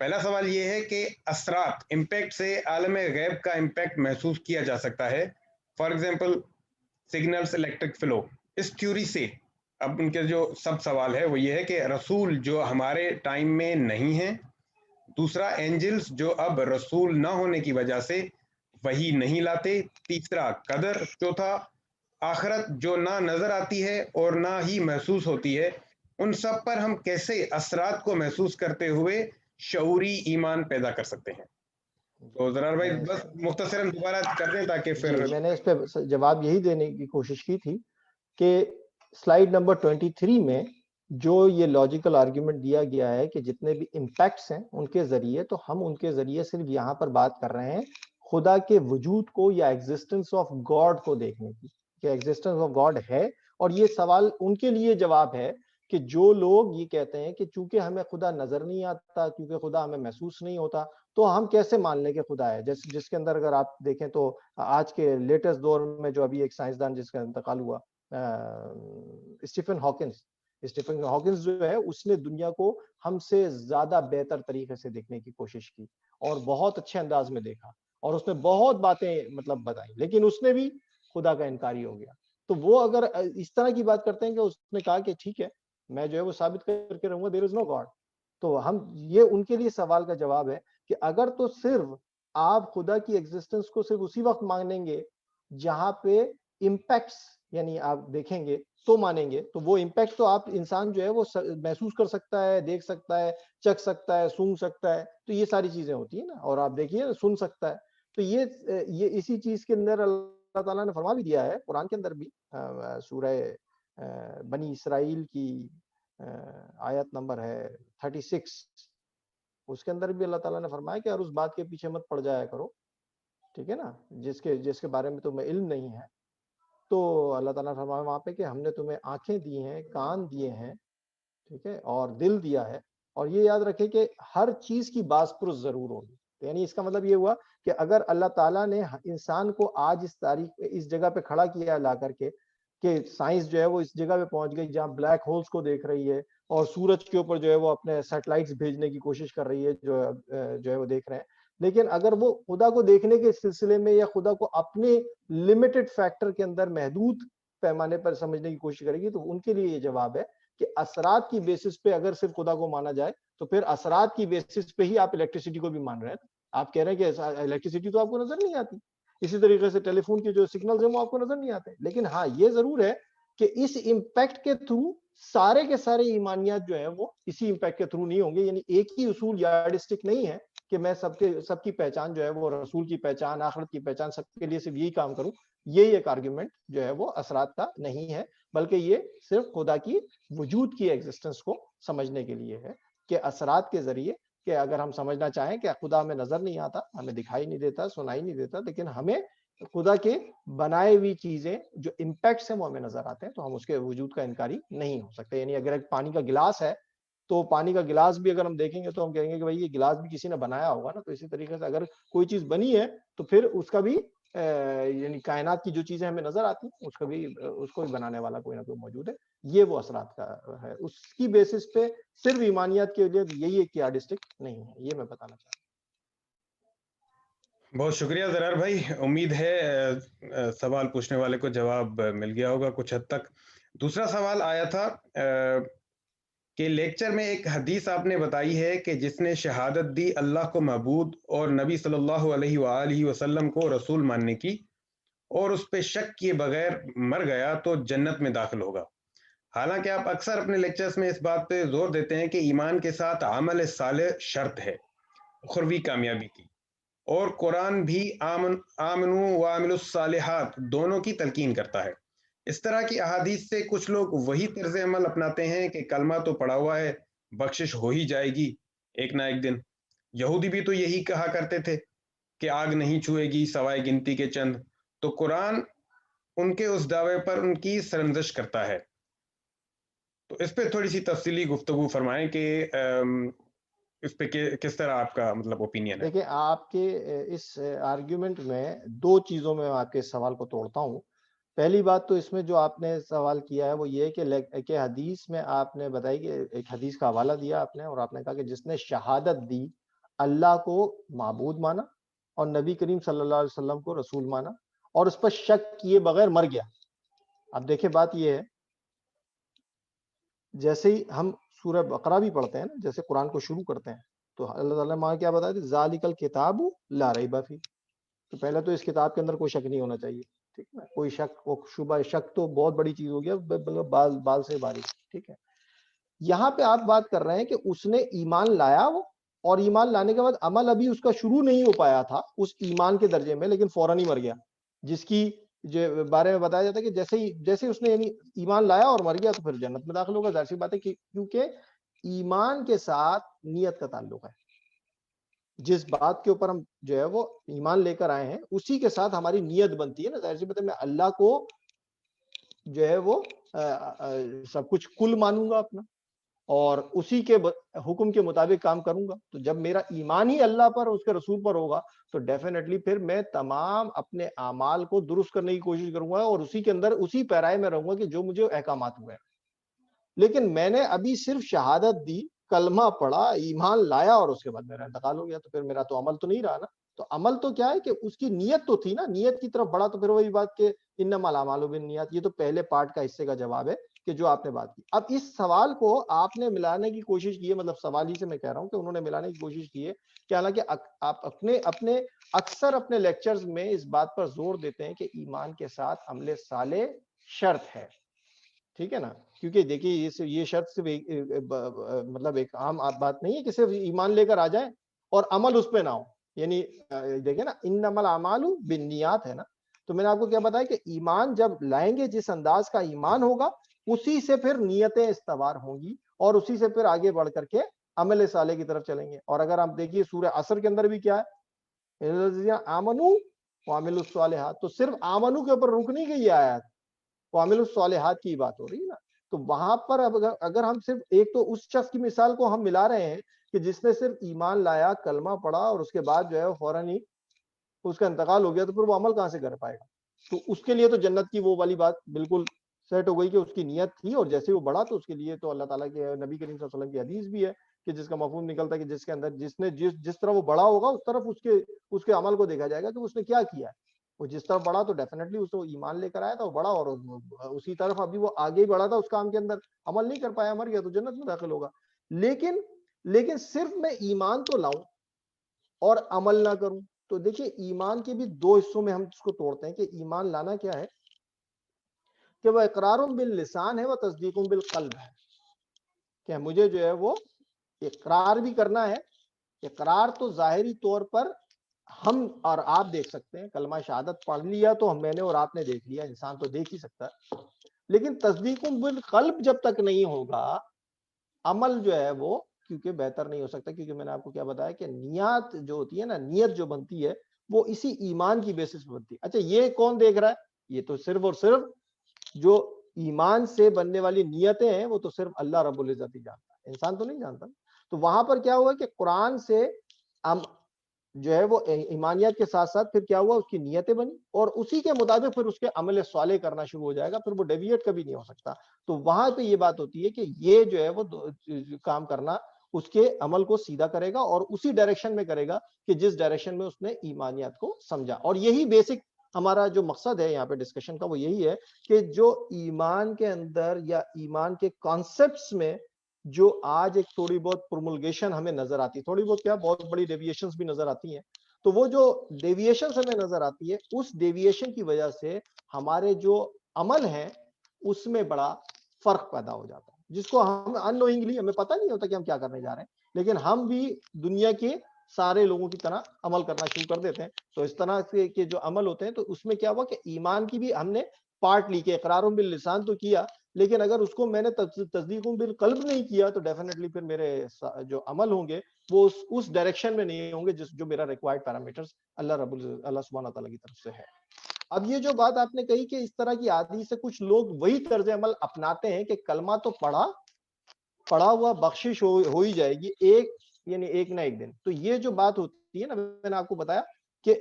پہلا سوال یہ ہے کہ اثرات امپیکٹ سے عالم غیب کا امپیکٹ محسوس کیا جا سکتا ہے، for example signals electric flow. اس تھیوری سے اب ان کے جو سب سوال ہے وہ یہ ہے کہ رسول جو ہمارے ٹائم میں نہیں ہیں، دوسرا اینجلز جو اب رسول نہ ہونے کی وجہ سے وہی نہیں لاتے، تیسرا قدر، چوتھا آخرت جو نہ نظر آتی ہے اور نہ ہی محسوس ہوتی ہے. ان سب پر ہم کیسے اثرات کو محسوس کرتے ہوئے شعوری ایمان پیدا کر سکتے ہیں؟ تو ذرار بھائی بس مختصراً دوبارہ کر دیں تاکہ پھر. جی میں نے اس پہ جواب یہی دینے کی کوشش کی تھی کہ سلائیڈ نمبر 23 میں جو یہ لاجیکل آرگیومنٹ دیا گیا ہے کہ جتنے بھی امپیکٹس ہیں ان کے ذریعے، تو ہم ان کے ذریعے صرف یہاں پر بات کر رہے ہیں خدا کے وجود کو یا ایگزسٹنس آف گاڈ کو دیکھنے کی، کہ ایگزسٹنس آف گاڈ ہے. اور یہ سوال ان کے لیے جواب ہے کہ جو لوگ یہ کہتے ہیں کہ چونکہ ہمیں خدا نظر نہیں آتا، کیونکہ خدا ہمیں محسوس نہیں ہوتا، تو ہم کیسے مان لیں کہ خدا ہے. جس کے اندر اگر آپ دیکھیں تو آج کے لیٹسٹ دور میں جو ابھی ایک سائنسدان جس کا انتقال ہوا، اسٹیفن ہاکنز جو ہے، اس نے دنیا کو ہم سے زیادہ بہتر طریقے سے دیکھنے کی کوشش کی اور بہت اچھے انداز میں دیکھا، اور اس نے بہت باتیں مطلب بتائی، لیکن اس نے بھی خدا کا انکاری ہو گیا. تو وہ اگر اس طرح کی بات کرتے ہیں کہ اس نے کہا کہ ٹھیک ہے میں جو ہے وہ ثابت کر کے رہوں گا there is no God، تو ہم یہ ان کے لیے سوال کا جواب ہے کہ اگر تو صرف آپ خدا کی ایگزسٹنس کو صرف اسی وقت مانیں گے جہاں پہ امپیکٹس یعنی آپ دیکھیں گے تو مانیں گے، تو وہ امپیکٹ تو آپ انسان جو ہے وہ محسوس کر سکتا ہے، دیکھ سکتا ہے، چکھ سکتا ہے، سونگ سکتا ہے، تو یہ ساری چیزیں ہوتی ہیں نا. اور آپ دیکھیے سن سکتا ہے، تو یہ اسی چیز کے اندر اللہ تعالیٰ نے فرما بھی دیا ہے قرآن کے اندر بھی، سورہ بنی اسرائیل کی آیت نمبر ہے 36، اس کے اندر بھی اللہ تعالیٰ نے فرمایا کہ اور اس بات کے پیچھے مت پڑ جایا کرو، ٹھیک ہے نا، جس کے بارے میں تمہیں علم نہیں ہے. تو اللہ تعالیٰ نے فرمایا وہاں پہ کہ ہم نے تمہیں آنکھیں دی ہیں، کان دیے ہیں، ٹھیک ہے، اور دل دیا ہے، اور یہ یاد رکھے کہ ہر چیز کی باز پرس ضرور ہوگی. یعنی اس کا مطلب یہ ہوا کہ اگر اللہ تعالیٰ نے انسان کو آج اس تاریخ اس جگہ پہ کھڑا کیا لا کر کے کہ سائنس جو ہے وہ اس جگہ پہ پہنچ گئی جہاں بلیک ہولز کو دیکھ رہی ہے اور سورج کے اوپر جو ہے وہ اپنے سیٹلائٹس بھیجنے کی کوشش کر رہی ہے جو ہے وہ دیکھ رہے ہیں، لیکن اگر وہ خدا کو دیکھنے کے سلسلے میں یا خدا کو اپنے لمیٹڈ فیکٹر کے اندر محدود پیمانے پر سمجھنے کی کوشش کرے گی، تو ان کے لیے یہ جواب ہے کہ اثرات کی بیسس پہ اگر صرف خدا کو مانا جائے تو پھر اثرات کی بیسس پہ ہی آپ الیکٹریسٹی کو بھی مان رہے ہیں. آپ کہہ رہے ہیں کہ الیکٹریسٹی تو آپ کو نظر نہیں آتی، اسی طریقے سے ٹیلی فون کے جو سگنلز ہیں وہ آپ کو نظر نہیں آتے، لیکن ہاں یہ ضرور ہے کہ اس امپیکٹ کے تھرو سارے کے سارے ایمانیات جو ہیں وہ اسی امپیکٹ کے تھرو نہیں ہوں گے. یعنی ایک ہی اصول یارڈسٹک نہیں ہے کہ میں سب کی پہچان جو ہے وہ رسول کی پہچان، آخرت کی پہچان، سب کے لیے صرف یہی کام کروں. یہ ایک آرگیومنٹ جو ہے وہ اثرات کا نہیں ہے، بلکہ یہ صرف خدا کی وجود کی ایگزسٹنس کو سمجھنے کے لیے ہے کہ اثرات کے ذریعے، کہ اگر ہم سمجھنا چاہیں کہ خدا ہمیں نظر نہیں آتا، ہمیں دکھائی نہیں دیتا، سنائی نہیں دیتا، لیکن ہمیں خدا کے بنائے ہوئی چیزیں جو امپیکٹس ہیں وہ ہمیں نظر آتے ہیں، تو ہم اس کے وجود کا انکاری نہیں ہو سکتے. یعنی اگر ایک پانی کا گلاس ہے تو پانی کا گلاس بھی اگر ہم دیکھیں گے تو ہم کہیں گے کہ بھائی یہ گلاس بھی کسی نے بنایا ہوگا نا. تو اسی طریقے سے اگر کوئی چیز بنی ہے تو پھر اس کا بھی یعنی کائنات کی جو چیزیں ہمیں نظر آتی ہیں اس کو بھی بنانے والا کوئی نہ کوئی موجود ہے. یہ وہ اثرات کا ہے، اس کی بیسس پہ صرف ایمانیات کے لیے یہی ایک یارڈسٹک نہیں ہے. یہ میں بتانا چاہتا ہوں. بہت شکریہ زرار بھائی، امید ہے سوال پوچھنے والے کو جواب مل گیا ہوگا کچھ حد تک. دوسرا سوال آیا تھا کہ لیکچر میں ایک حدیث آپ نے بتائی ہے کہ جس نے شہادت دی اللہ کو معبود اور نبی صلی اللہ علیہ وآلہ وسلم کو رسول ماننے کی، اور اس پہ شک کیے بغیر مر گیا تو جنت میں داخل ہوگا. حالانکہ آپ اکثر اپنے لیکچرز میں اس بات پہ زور دیتے ہیں کہ ایمان کے ساتھ عمل صالح شرط ہے اخروی کامیابی کی، اور قرآن بھی آمنو وعملوا الصالحات دونوں کی تلقین کرتا ہے. اس طرح کی احادیث سے کچھ لوگ وہی طرز عمل اپناتے ہیں کہ کلمہ تو پڑا ہوا ہے، بخشش ہو ہی جائے گی ایک نہ ایک دن. یہودی بھی تو یہی کہا کرتے تھے کہ آگ نہیں چھوئے گی سوائے گنتی کے چند. تو قرآن ان کے اس دعوے پر ان کی سرزنش کرتا ہے. تو اس پہ تھوڑی سی تفصیلی گفتگو فرمائیں کہ اس پہ کس طرح آپ کا مطلب اوپینین ہے. دیکھیں آپ کے اس آرگیومنٹ میں دو چیزوں میں آپ کے سوال کو توڑتا ہوں. پہلی بات تو اس میں جو آپ نے سوال کیا ہے وہ یہ کہ حدیث میں آپ نے بتائی کہ ایک حدیث کا حوالہ دیا آپ نے، اور آپ نے کہا کہ جس نے شہادت دی اللہ کو معبود مانا اور نبی کریم صلی اللہ علیہ وسلم کو رسول مانا اور اس پر شک کیے بغیر مر گیا. اب دیکھیں بات یہ ہے، جیسے ہی ہم سورہ بقرہ بھی پڑھتے ہیں نا، جیسے قرآن کو شروع کرتے ہیں تو اللہ تعالیٰ نے کیا بتایا تھا، ذالک الکتاب لا ریب فیہ. تو پہلے تو اس کتاب کے اندر کوئی شک نہیں ہونا چاہیے، ٹھیک ہے، کوئی شک و شبہ، شک تو بہت بڑی چیز ہو گیا، بال سے باریک، ٹھیک ہے. یہاں پہ آپ بات کر رہے ہیں کہ اس نے ایمان لایا وہ، اور ایمان لانے کے بعد عمل ابھی اس کا شروع نہیں ہو پایا تھا اس ایمان کے درجے میں، لیکن فوراً ہی مر گیا، جس کی جو بارے میں بتایا جاتا ہے کہ جیسے اس نے یعنی ایمان لایا اور مر گیا تو پھر جنت میں داخل ہوگا. ظاہر سی بات ہے کیونکہ ایمان کے ساتھ نیت کا تعلق ہے. جس بات کے اوپر ہم جو ہے وہ ایمان لے کر آئے ہیں اسی کے ساتھ ہماری نیت بنتی ہے نا. ظاہر سی بات ہے میں اللہ کو جو ہے وہ سب کچھ کل مانوں گا اپنا اور اسی کے حکم کے مطابق کام کروں گا. تو جب میرا ایمان ہی اللہ پر اس کے رسول پر ہوگا تو ڈیفینیٹلی پھر میں تمام اپنے اعمال کو درست کرنے کی کوشش کروں گا اور اسی کے اندر اسی پیرائے میں رہوں گا کہ جو مجھے احکامات ہوئے. لیکن میں نے ابھی صرف شہادت دی، کلمہ پڑھا، ایمان لایا اور اس کے بعد میرا انتقال ہو گیا، تو پھر میرا تو عمل تو نہیں رہا نا. تو عمل تو کیا ہے کہ اس کی نیت تو تھی نا، نیت کی طرف بڑھا. تو پھر وہی بات کہ انما الاعمال بالنیات، یہ تو پہلے پارٹ کا حصے کا جواب ہے کہ جو آپ نے بات کی. اب اس سوال کو آپ نے ملانے کی کوشش کی ہے، مطلب سوال ہی سے میں کہہ رہا ہوں کہ انہوں نے ملانے کی کوشش کی ہے کہ حالانکہ آپ اپنے اکثر اپنے لیکچرز میں اس بات پر زور دیتے ہیں کہ ایمان کے ساتھ عمل صالح شرط ہے، ٹھیک ہے نا. کیونکہ دیکھیے یہ شرط صرف مطلب ایک عام بات نہیں ہے کہ صرف ایمان لے کر آ جائیں اور عمل اس پہ نہ ہو. یعنی دیکھیں نا انما الاعمال بالنیات ہے نا. تو میں نے آپ کو کیا بتایا کہ ایمان جب لائیں گے، جس انداز کا ایمان ہوگا اسی سے پھر نیتیں استوار ہوں گی اور اسی سے پھر آگے بڑھ کر کے عمل صالح کی طرف چلیں گے. اور اگر آپ دیکھیے سورہ عصر کے اندر بھی کیا ہے، آمنو وعملوا الصالحات، تو صرف آمنو کے اوپر رک نہیں گئی آیات، وعملوا الصالحات کی بات ہو رہی ہے نا. تو وہاں پر اگر ہم صرف ایک تو اس شخص کی مثال کو ہم ملا رہے ہیں کہ جس نے صرف ایمان لایا، کلمہ پڑھا اور اس کے بعد جو ہے فوراً ہی اس کا انتقال ہو گیا، تو پھر وہ عمل کہاں سے کر پائے گا. تو اس کے لیے تو جنت کی وہ والی بات بالکل سیٹ ہو گئی کہ اس کی نیت تھی اور جیسے وہ بڑھا تو اس کے لیے تو اللہ تعالیٰ کے نبی کریم صلی اللہ علیہ وسلم کی حدیث بھی ہے کہ جس کا مفہوم نکلتا ہے کہ جس کے اندر جس طرح وہ بڑا ہوگا اس طرف اس کے عمل کو دیکھا جائے گا کہ اس نے کیا کیا ہے. وہ جس طرف بڑھا تو ڈیفینیٹلی اس کو ایمان لے کر آیا تھا، وہ بڑا اور اسی طرف ابھی وہ آگے ہی بڑھا تھا اس کام کے اندر، عمل نہیں کر پایا، مر گیا، تو جنت میں داخل ہوگا. لیکن صرف میں ایمان تو لاؤں اور عمل نہ کروں. تو دیکھیے ایمان کے بھی دو حصوں میں ہم اس کو توڑتے ہیں کہ ایمان لانا کیا ہے کہ وہ اقرار باللسان ہے، وہ تصدیق بالقلب ہے. کہ مجھے جو ہے وہ اقرار بھی کرنا ہے. اقرار تو ظاہری طور پر ہم اور آپ دیکھ سکتے ہیں، کلمہ شہادت پڑھ لیا تو میں نے اور آپ نے دیکھ لیا، انسان تو دیکھ ہی سکتا ہے. لیکن تصدیق بالقلب جب تک نہیں ہوگا عمل جو ہے وہ کیونکہ بہتر نہیں ہو سکتا. کیونکہ میں نے آپ کو کیا بتایا کہ نیت جو ہوتی ہے نا، نیت جو بنتی ہے وہ اسی ایمان کی بیسس پہ بنتی ہے. اچھا یہ کون دیکھ رہا ہے؟ یہ تو صرف اور صرف جو ایمان سے بننے والی نیتیں ہیں وہ تو صرف اللہ رب العزت ہی جانتا ہے، انسان تو نہیں جانتا. تو وہاں پر کیا ہوا کہ قرآن سے جو ہے وہ ایمانیت کے ساتھ ساتھ پھر کیا ہوا، اس کی نیتیں بنی اور اسی کے مطابق پھر اس کے عمل صالح کرنا شروع ہو جائے گا، پھر وہ ڈیویٹ کبھی نہیں ہو سکتا. تو وہاں پہ یہ بات ہوتی ہے کہ یہ جو ہے وہ کام کرنا اس کے عمل کو سیدھا کرے گا اور اسی ڈائریکشن میں کرے گا کہ جس ڈائریکشن میں اس نے ایمانیات کو سمجھا. اور یہی بیسک ہمارا جو مقصد ہے یہاں پہ ڈسکشن کا وہ یہی ہے کہ جو ایمان کے اندر یا ایمان کے کانسیپٹس میں جو آج ایک تھوڑی بہت پرومولگیشن ہمیں نظر آتی ہے، تھوڑی بہت کیا بہت بڑی ڈیویشنز بھی نظر آتی ہیں. تو وہ جو ڈیویشنز ہمیں نظر آتی ہے اس ڈیویشن کی وجہ سے ہمارے جو عمل ہیں اس میں بڑا فرق پیدا ہو جاتا ہے، جس کو ہم اننوئنگلی ہمیں پتہ نہیں ہوتا کہ ہم کیا کرنے جا رہے ہیں، لیکن ہم بھی دنیا کے سارے لوگوں کی طرح عمل کرنا شروع کر دیتے ہیں. تو اس طرح کے جو عمل ہوتے ہیں تو اس میں کیا ہوا کہ ایمان کی بھی ہم نے پارٹ لی کہ اقرار باللسان تو کیا، لیکن اگر اس کو میں نے تصدیق بالقلب نہیں کیا تو ڈیفینیٹلی پھر میرے جو عمل ہوں گے وہ اس ڈائریکشن میں نہیں ہوں گے جو میرا ریکوائرڈ پیرامیٹرز اللہ سبحانہ تعالیٰ کی طرف سے ہے. اب یہ جو بات آپ نے کہی کہ اس طرح کی حدیث سے کچھ لوگ وہی طرز عمل اپناتے ہیں کہ کلمہ تو پڑھا ہوا بخشش ہو ہی جائے گی ایک نہ ایک دن. تو یہ جو بات ہوتی ہے نا، میں نے آپ کو بتایا کہ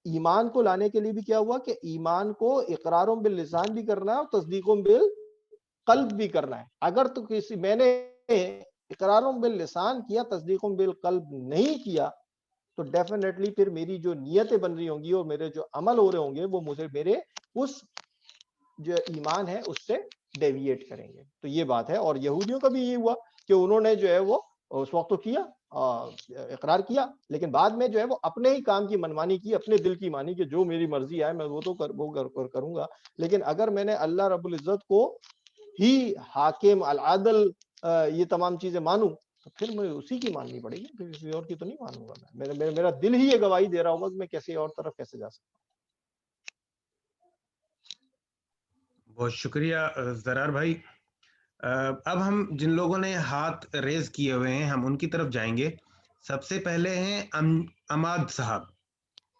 ایمان کو لانے کے لیے بھی کیا ہوا کہ ایمان کو اقرار باللسان بھی کرنا ہے اور تصدیق بالقلب بھی کرنا ہے. اگر تو میں نے اقراروں باللسان کیا, تصدیقوں بالقلب نہیں کیا, تو ڈیفینیٹلی پھر میری جو نیتیں بن رہی ہوں گی اور میرے جو عمل ہو رہے ہوں گے وہ مجھے میرے اس جو ایمان ہے اس سے ڈیویٹ کریں گے. تو یہ بات ہے. اور یہودیوں کا بھی یہ ہوا کہ انہوں نے جو ہے وہ اس وقت تو کیا, اقرار کیا, لیکن بعد میں جو ہے وہ اپنے ہی کام کی منمانی کی, اپنے دل کی مانی کہ جو میری مرضی آئے میں وہ تو کروں گا. لیکن اگر میں نے اللہ رب العزت کو ہی حاکم العادل یہ تمام چیزیں مانوں تو پھر مجھے اسی کی ماننی پڑے گی, پھر کسی اور کی تو نہیں مانوں گا میں. میرا دل ہی یہ گواہی دے رہا ہوگا کہ میں کسی اور طرف کیسے جا سکتا ہوں. بہت شکریہ زرار بھائی. اب ہم جن لوگوں نے ہاتھ ریز کیے ہوئے ہیں ہم ان کی طرف جائیں گے. سب سے پہلے ہیں اماد صاحب.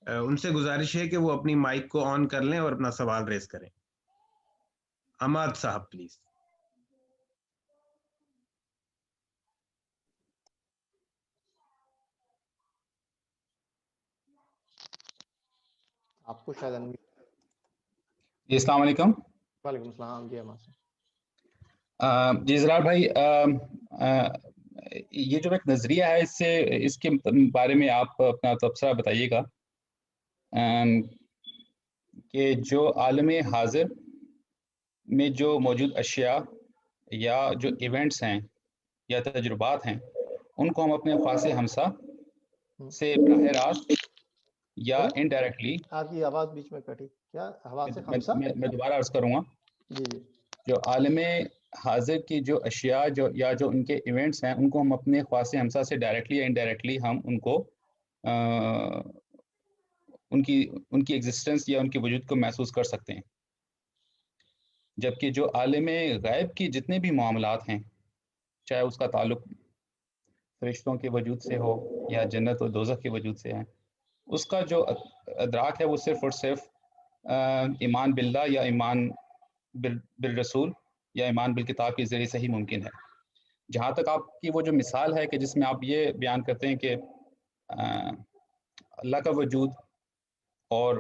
ان سے گزارش ہے کہ وہ اپنی مائک کو آن کر لیں اور اپنا سوال ریز کریں. اماد صاحب پلیز. آپ کو شاید جی السلام علیکم. وعلیکم السلام. جی امان جی زرار بھائی, یہ جو ایک نظریہ ہے اس کے بارے میں آپ اپنا تبصرہ بتائیے گا کہ جو عالم حاضر میں جو موجود اشیاء یا جو ایونٹس ہیں یا تجربات ہیں ان کو ہم اپنے خاص ہمسا سے براہ راست یا انڈائریکٹلی. آپ کی آواز بیچ میں کٹی. کیا حواس خمسہ؟ میں دوبارہ عرض کروں گا. جی جی. جو عالم حاضر کی جو اشیاء جو ان کے ایونٹس ہیں ان کو ہم اپنے خواص ہمسا سے ڈائریکٹلی یا انڈائریکٹلی ہم ان کو ان کی ایگزسٹنس یا ان کے وجود کو محسوس کر سکتے ہیں. جبکہ جو عالم غیب کی جتنے بھی معاملات ہیں, چاہے اس کا تعلق فرشتوں کے وجود سے ہو یا جنت و دوزخ کے وجود سے ہے, اس کا جو ادراک ہے وہ صرف اور صرف ایمان باللہ یا ایمان بالرسول یا ایمان بالکتاب کے ذریعے سے ہی ممکن ہے. جہاں تک آپ کی وہ جو مثال ہے کہ جس میں آپ یہ بیان کرتے ہیں کہ اللہ کا وجود اور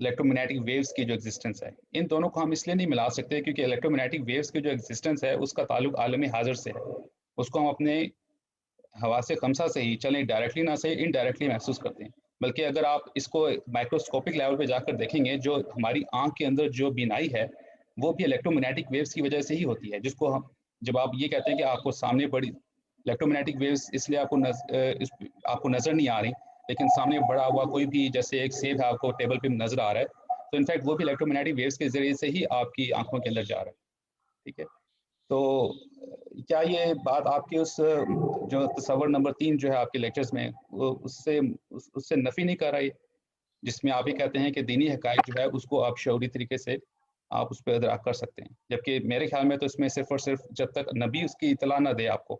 الیکٹرومیگنیٹک ویوز کی جو ایگزسٹنس ہے, ان دونوں کو ہم اس لیے نہیں ملا سکتے کیونکہ الیکٹرومیگنیٹک ویوز کی جو ایگزسٹنس ہے اس کا تعلق عالم حاضر سے ہے. اس کو ہم اپنے حواس خمسہ سے ہی, چلیں ڈائریکٹلی نہ صحیح انڈائریکٹلی محسوس کرتے ہیں. بلکہ اگر آپ اس کو مائکروسکوپک لیول پہ جا کر دیکھیں گے, جو ہماری آنکھ کے اندر جو بینائی ہے وہ بھی الیکٹرومیگنیٹک ویوز کی وجہ سے ہی ہوتی ہے. جس کو ہم جب آپ یہ کہتے ہیں کہ آپ کو سامنے بڑی الیکٹرومیگنیٹک ویوز اس لیے آپ کو نظر نہیں آ رہی, لیکن سامنے بڑا ہوا کوئی بھی جیسے ایک سیب ہے آپ کو ٹیبل پہ نظر آ رہا ہے, تو انفیکٹ وہ بھی الیکٹرومیگنیٹک ویوز کے ذریعے سے ہی آپ کی آنکھوں کے اندر جا رہا ہے. ٹھیک ہے, تو کیا یہ بات آپ کے اس جو تصور نمبر 3 جو ہے آپ کے لیکچرز میں وہ اس سے نفی نہیں کر رہی, جس میں آپ یہ کہتے ہیں کہ دینی حقائق جو ہے اس کو آپ شعوری طریقے سے آپ اس پہ ادراک کر سکتے ہیں, جبکہ میرے خیال میں تو اس میں صرف اور صرف جب تک نبی اس کی اطلاع نہ دے آپ کو,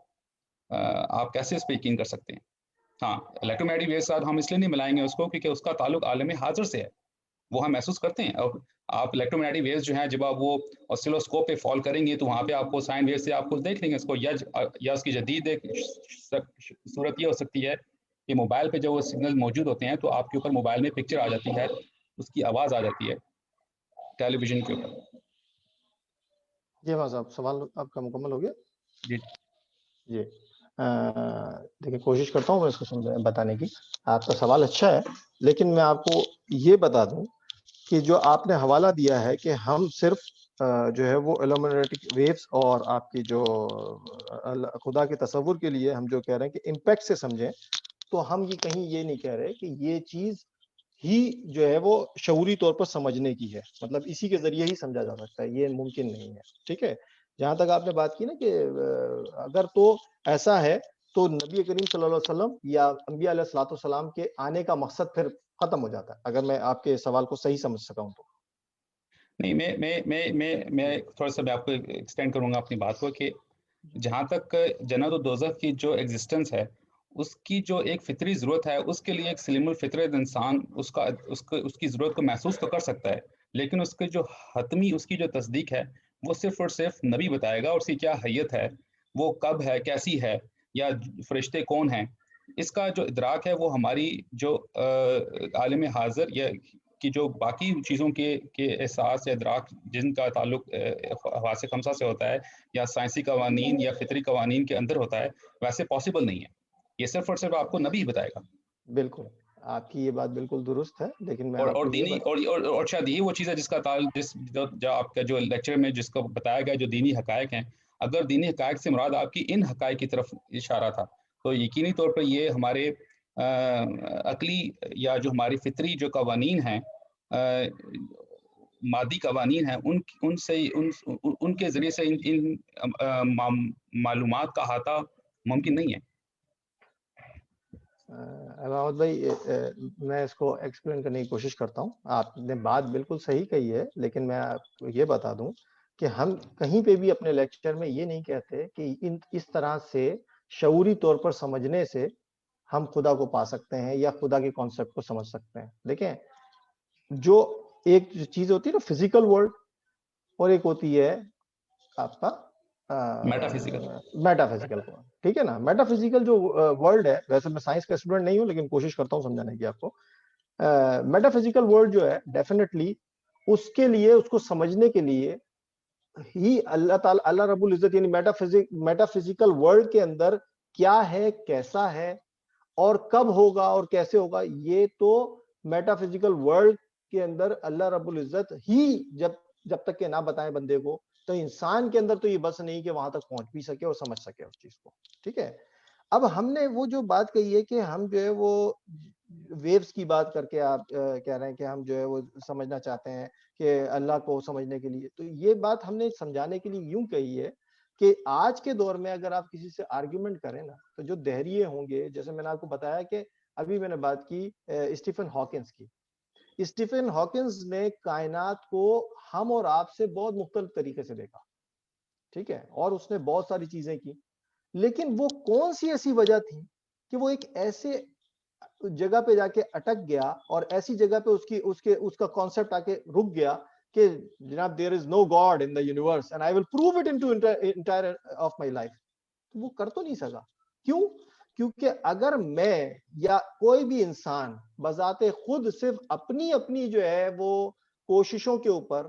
آپ کیسے اس پہ یقین کر سکتے ہیں. ہاں, الیکٹرومیگنیٹک ویوز ساتھ ہم اس لیے نہیں ملائیں گے اس کو کیونکہ اس کا تعلق عالم حاضر سے ہے, وہ ہم محسوس کرتے ہیں. اور آپ الیکٹرومیگنیٹک ویوز جو ہیں جب آپ وہ آسیلوسکوپ پہ فال کریں گے تو وہاں پہ آپ کو سائن ویو سے آپ کو دیکھ لیں گے اس کو, یا اس کی جدید ایک صورت یہ ہو سکتی ہے کہ موبائل پہ جب وہ سگنل موجود ہوتے ہیں تو آپ کے اوپر موبائل میں پکچر آ جاتی ہے, اس کی آواز آ جاتی ہے ٹیلی ویژن کے اوپر. جی ہاں صاحب, سوال آپ کا مکمل ہو گیا؟ جی جی. دیکھیں کوشش کرتا ہوں میں اس کو بتانے کی. آپ کا سوال اچھا ہے, لیکن میں آپ کو یہ بتا دوں کہ جو آپ نے حوالہ دیا ہے کہ ہم صرف جو ہے وہ الیکٹرومیگنیٹک ویوز اور آپ کی جو خدا کے تصور کے لیے ہم جو کہہ رہے ہیں کہ امپیکٹ سے سمجھیں, تو ہم یہ کہیں یہ نہیں کہہ رہے کہ یہ چیز ہی جو ہے وہ شعوری طور پر سمجھنے کی ہے, مطلب اسی کے ذریعے ہی سمجھا جا سکتا ہے, یہ ممکن نہیں ہے. ٹھیک ہے, جہاں تک آپ نے بات کی نا کہ اگر تو ایسا ہے تو نبی کریم صلی اللہ علیہ وسلم یا انبیاء علیہ الصلوۃ والسلام کے آنے کا مقصد پھر ختم ہو جاتا ہے, اگر میں آپ کے سوال کو صحیح سمجھ سکا ہوں تو. نہیں, میں تھوڑا سا میں آپ کو ایکسٹینڈ کروں گا اپنی بات کو کہ جہاں تک جنت و دوزخ کی جو ایگزسٹنس ہے اس کی جو ایک فطری ضرورت ہے, اس کے لیے ایک سلیم الفطرت انسان اس کی ضرورت کو محسوس تو کر سکتا ہے, لیکن اس کے جو حتمی اس کی جو تصدیق ہے وہ صرف اور صرف نبی بتائے گا. اور اس کی کیا حیت ہے, وہ کب ہے, کیسی ہے, یا فرشتے کون ہیں, اس کا جو ادراک ہے وہ ہماری جو عالم حاضر یا کی جو باقی چیزوں کے احساس یا ادراک جن کا تعلق حواس خمسہ سے ہوتا ہے یا سائنسی قوانین یا فطری قوانین کے اندر ہوتا ہے، ویسے پاسبل نہیں ہے. یہ صرف اور صرف آپ کو نبی بتائے گا. بالکل آپ کی یہ بات بالکل درست ہے، لیکن میں اور آپ کو دینی اور شاید یہی وہ چیز ہے جس کا تعلق جو آپ کا جو لیکچر میں جس کو بتایا گیا جو دینی حقائق ہیں، اگر دینی حقائق سے مراد آپ کی ان حقائق کی طرف اشارہ تھا تو یقینی طور پر یہ ہمارے عقلی یا جو ہماری فطری جو قوانین ہیں، مادی قوانین ہیں، ان کے ذریعے سے ان معلومات کا احاطہ ممکن نہیں ہے. علامت بھائی میں اس کو ایکسپلین کرنے کی کوشش کرتا ہوں. آپ نے بات بالکل صحیح کہی ہے، لیکن میں آپ کو یہ بتا دوں کہ ہم کہیں پہ بھی اپنے لیکچر میں یہ نہیں کہتے کہ اس طرح سے شعوری طور پر سمجھنے سے ہم خدا کو پا سکتے ہیں یا خدا کے کانسیپٹ کو سمجھ سکتے ہیں. دیکھیں، جو ایک چیز ہوتی ہے نا فزیکل ورلڈ، اور ایک ہوتی ہے آپ کا میٹا فزیکل. ٹھیک ہے نا. میٹا فزیکل جو ورلڈ ہے، ویسے میں سائنس کا اسٹوڈنٹ نہیں ہوں لیکن کوشش کرتا ہوں سمجھانے کی آپ کو. میٹا فزیکل ورلڈ جو ہے ڈیفینیٹلی اس کے لیے، اس کو سمجھنے کے لیے ہی اللہ تعالیٰ، اللہ رب العزت، یعنی میٹا فزیکل ورلڈ کے اندر کیا ہے، کیسا ہے اور کب ہوگا اور کیسے ہوگا، یہ تو میٹا فزیکل ورلڈ کے اندر اللہ رب العزت ہی جب تک کہ نہ بتائیں بندے کو، تو انسان کے اندر تو یہ بس نہیں کہ وہاں تک پہنچ بھی سکے اور سمجھ سکے اس چیز کو. ٹھیک ہے. اب ہم نے وہ جو بات کہی ہے کہ ہم جو ہے وہ ویوز کی بات کر کے آپ کہہ رہے ہیں کہ ہم جو ہے وہ سمجھنا چاہتے ہیں کہ اللہ کو سمجھنے کے لیے، تو یہ بات ہم نے سمجھانے کے لیے یوں کہی ہے کہ آج کے دور میں اگر آپ کسی سے آرگیومنٹ کریں نا، تو جو دہریے ہوں گے، جیسے میں نے آپ کو بتایا کہ ابھی میں نے بات کی اسٹیفن ہاکنس کی. اسٹیفن ہاکنس نے کائنات کو ہم اور آپ سے بہت مختلف طریقے سے دیکھا. ٹھیک ہے. اور اس نے بہت ساری چیزیں کی، لیکن وہ کون سی ایسی وجہ تھی کہ وہ ایک ایسے جگہ پہ جا کے اٹک گیا اور ایسی جگہ پہ اس کا کانسیپٹ آ کے رک گیا کہ جناب there is no God in the universe and I will prove it into entire of my life. تو وہ کر تو نہیں سکا. کیوں؟ کیونکہ اگر میں یا کوئی بھی انسان بذات خود صرف اپنی جو ہے وہ کوششوں کے اوپر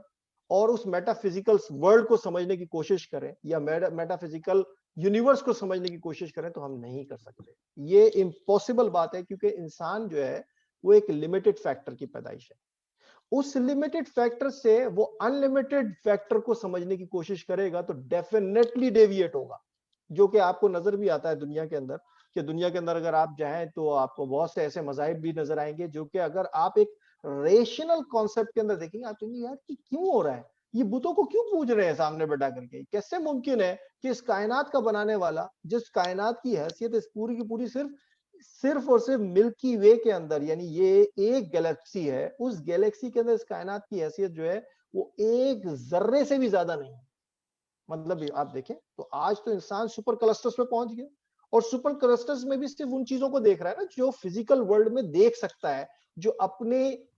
اور اس میٹا فزیکل ورلڈ کو سمجھنے کی کوشش کریں یا میٹا فزیکل یونیورس کو سمجھنے کی کوشش کریں تو ہم نہیں کر سکتے. یہ امپاسبل بات ہے، کیونکہ انسان جو ہے وہ ایک لمیٹڈ فیکٹر کی پیدائش ہے. اس لمیٹڈ فیکٹر سے وہ ان لمیٹڈ فیکٹر کو سمجھنے کی کوشش کرے گا تو ڈیفینیٹلی ڈیویٹ ہوگا، جو کہ آپ کو نظر بھی آتا ہے دنیا کے اندر، کہ دنیا کے اندر اگر آپ جائیں تو آپ کو بہت سے ایسے مذاہب بھی نظر آئیں گے جو کہ اگر آپ ایک ریشنل کانسیپٹ کے اندر دیکھیں گے آپ کہیں گے یار کہ کیوں ہو رہا ہے، یہ بتوں کو کیوں پوج رہے ہیں سامنے بیٹھا کر کے. کیسے ممکن ہے کہ اس کائنات کا بنانے والا، جس کائنات کی حیثیت اس پوری کی پوری صرف اور صرف ملکی وے کے اندر، یعنی یہ ایک گیلیکسی ہے، اس گیلیکسی کے اندر اس کائنات کی حیثیت جو ہے وہ ایک ذرے سے بھی زیادہ نہیں. مطلب آپ دیکھیں تو آج تو انسان سپر کلسٹرز پہ پہنچ گیا، اور سپر کلسٹرز میں بھی صرف ان چیزوں کو دیکھ رہا ہے نا جو فزیکل ورلڈ میں دیکھ سکتا ہے، جو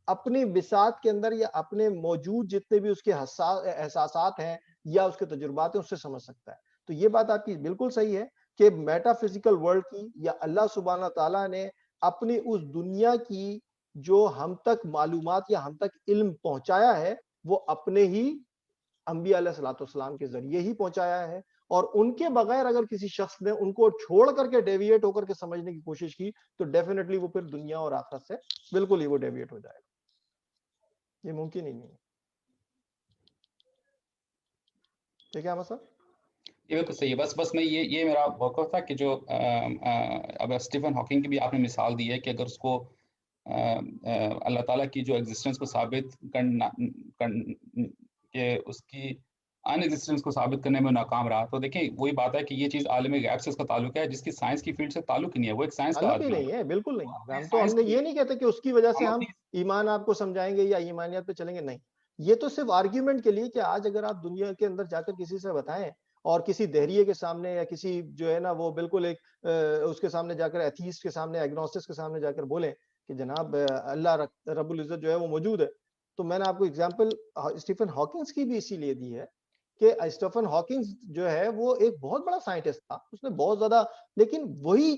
اپنے بساط کے اندر یا اپنے موجود جتنے بھی اس کے احساسات ہیں یا اس کے تجربات ہیں اس سے سمجھ سکتا ہے. تو یہ بات آپ کی بالکل صحیح ہے کہ میٹا فزیکل ورلڈ کی یا اللہ سبحانہ تعالیٰ نے اپنی اس دنیا کی جو ہم تک معلومات یا ہم تک علم پہنچایا ہے وہ اپنے ہی انبیاء علیہ الصلوۃ والسلام کے ذریعے ہی پہنچایا ہے، اور ان کے بغیر اگر کسی شخص نے ان کو چھوڑ کر کے ڈیویٹ ہو کر کے سمجھنے کی کوشش کی تو ڈیفینیٹلی وہ پھر دنیا اور آخرت سے بالکل ہی وہ ڈیویٹ ہو جائے گا. یہ ممکن ہی نہیں ہے. ٹھیک ہے مسئلہ یہ بالکل صحیح ہے. بس میں یہ میرا موقع تھا کہ جو اب اسٹیفن ہاکنگ کی بھی آپ نے مثال دی ہے کہ اگر اس کو اللہ تعالیٰ کی جو ایگزسٹنس کو ثابت کرنا کہ اس کی ان ایگزسٹنس کو ثابت کرنے میں ناکام رہا، تو دیکھیں وہی بات ہے کہ یہ چیز عالم غیب سے اس کا تعلق ہے جس کی سائنس کی فیلڈ سے تعلق ہی نہیں ہے. وہ ایک سائنس کا تعلق ہی آدمی نہیں ہے، بالکل نہیں. ہم سائنس نے یہ نہیں کہتے کہ اس کی وجہ سے ہم ہم اپنی ایمان آپ کو سمجھائیں گے یا ایمانیات پہ چلیں گے، نہیں. یہ تو صرف آرگیومنٹ کے لیے کہ آج اگر آپ دنیا کے اندر جا کر کسی سے بتائیں اور کسی دہریے کے سامنے یا کسی جو ہے نا وہ بالکل ایک اس کے سامنے جا کر ایتھیسٹ کے سامنے، ایگنوسٹک کے سامنے جا کر بولیں کہ جناب اللہ رب العزت جو ہے وہ موجود ہے، تو میں نے آپ کو اگزامپل اسٹیفن ہاکنس کی بھی اسی لیے دی ہے کہ اسٹیفن ہاکنس جو ہے وہ ایک بہت بڑا سائنٹسٹ تھا، اس نے بہت زیادہ، لیکن وہی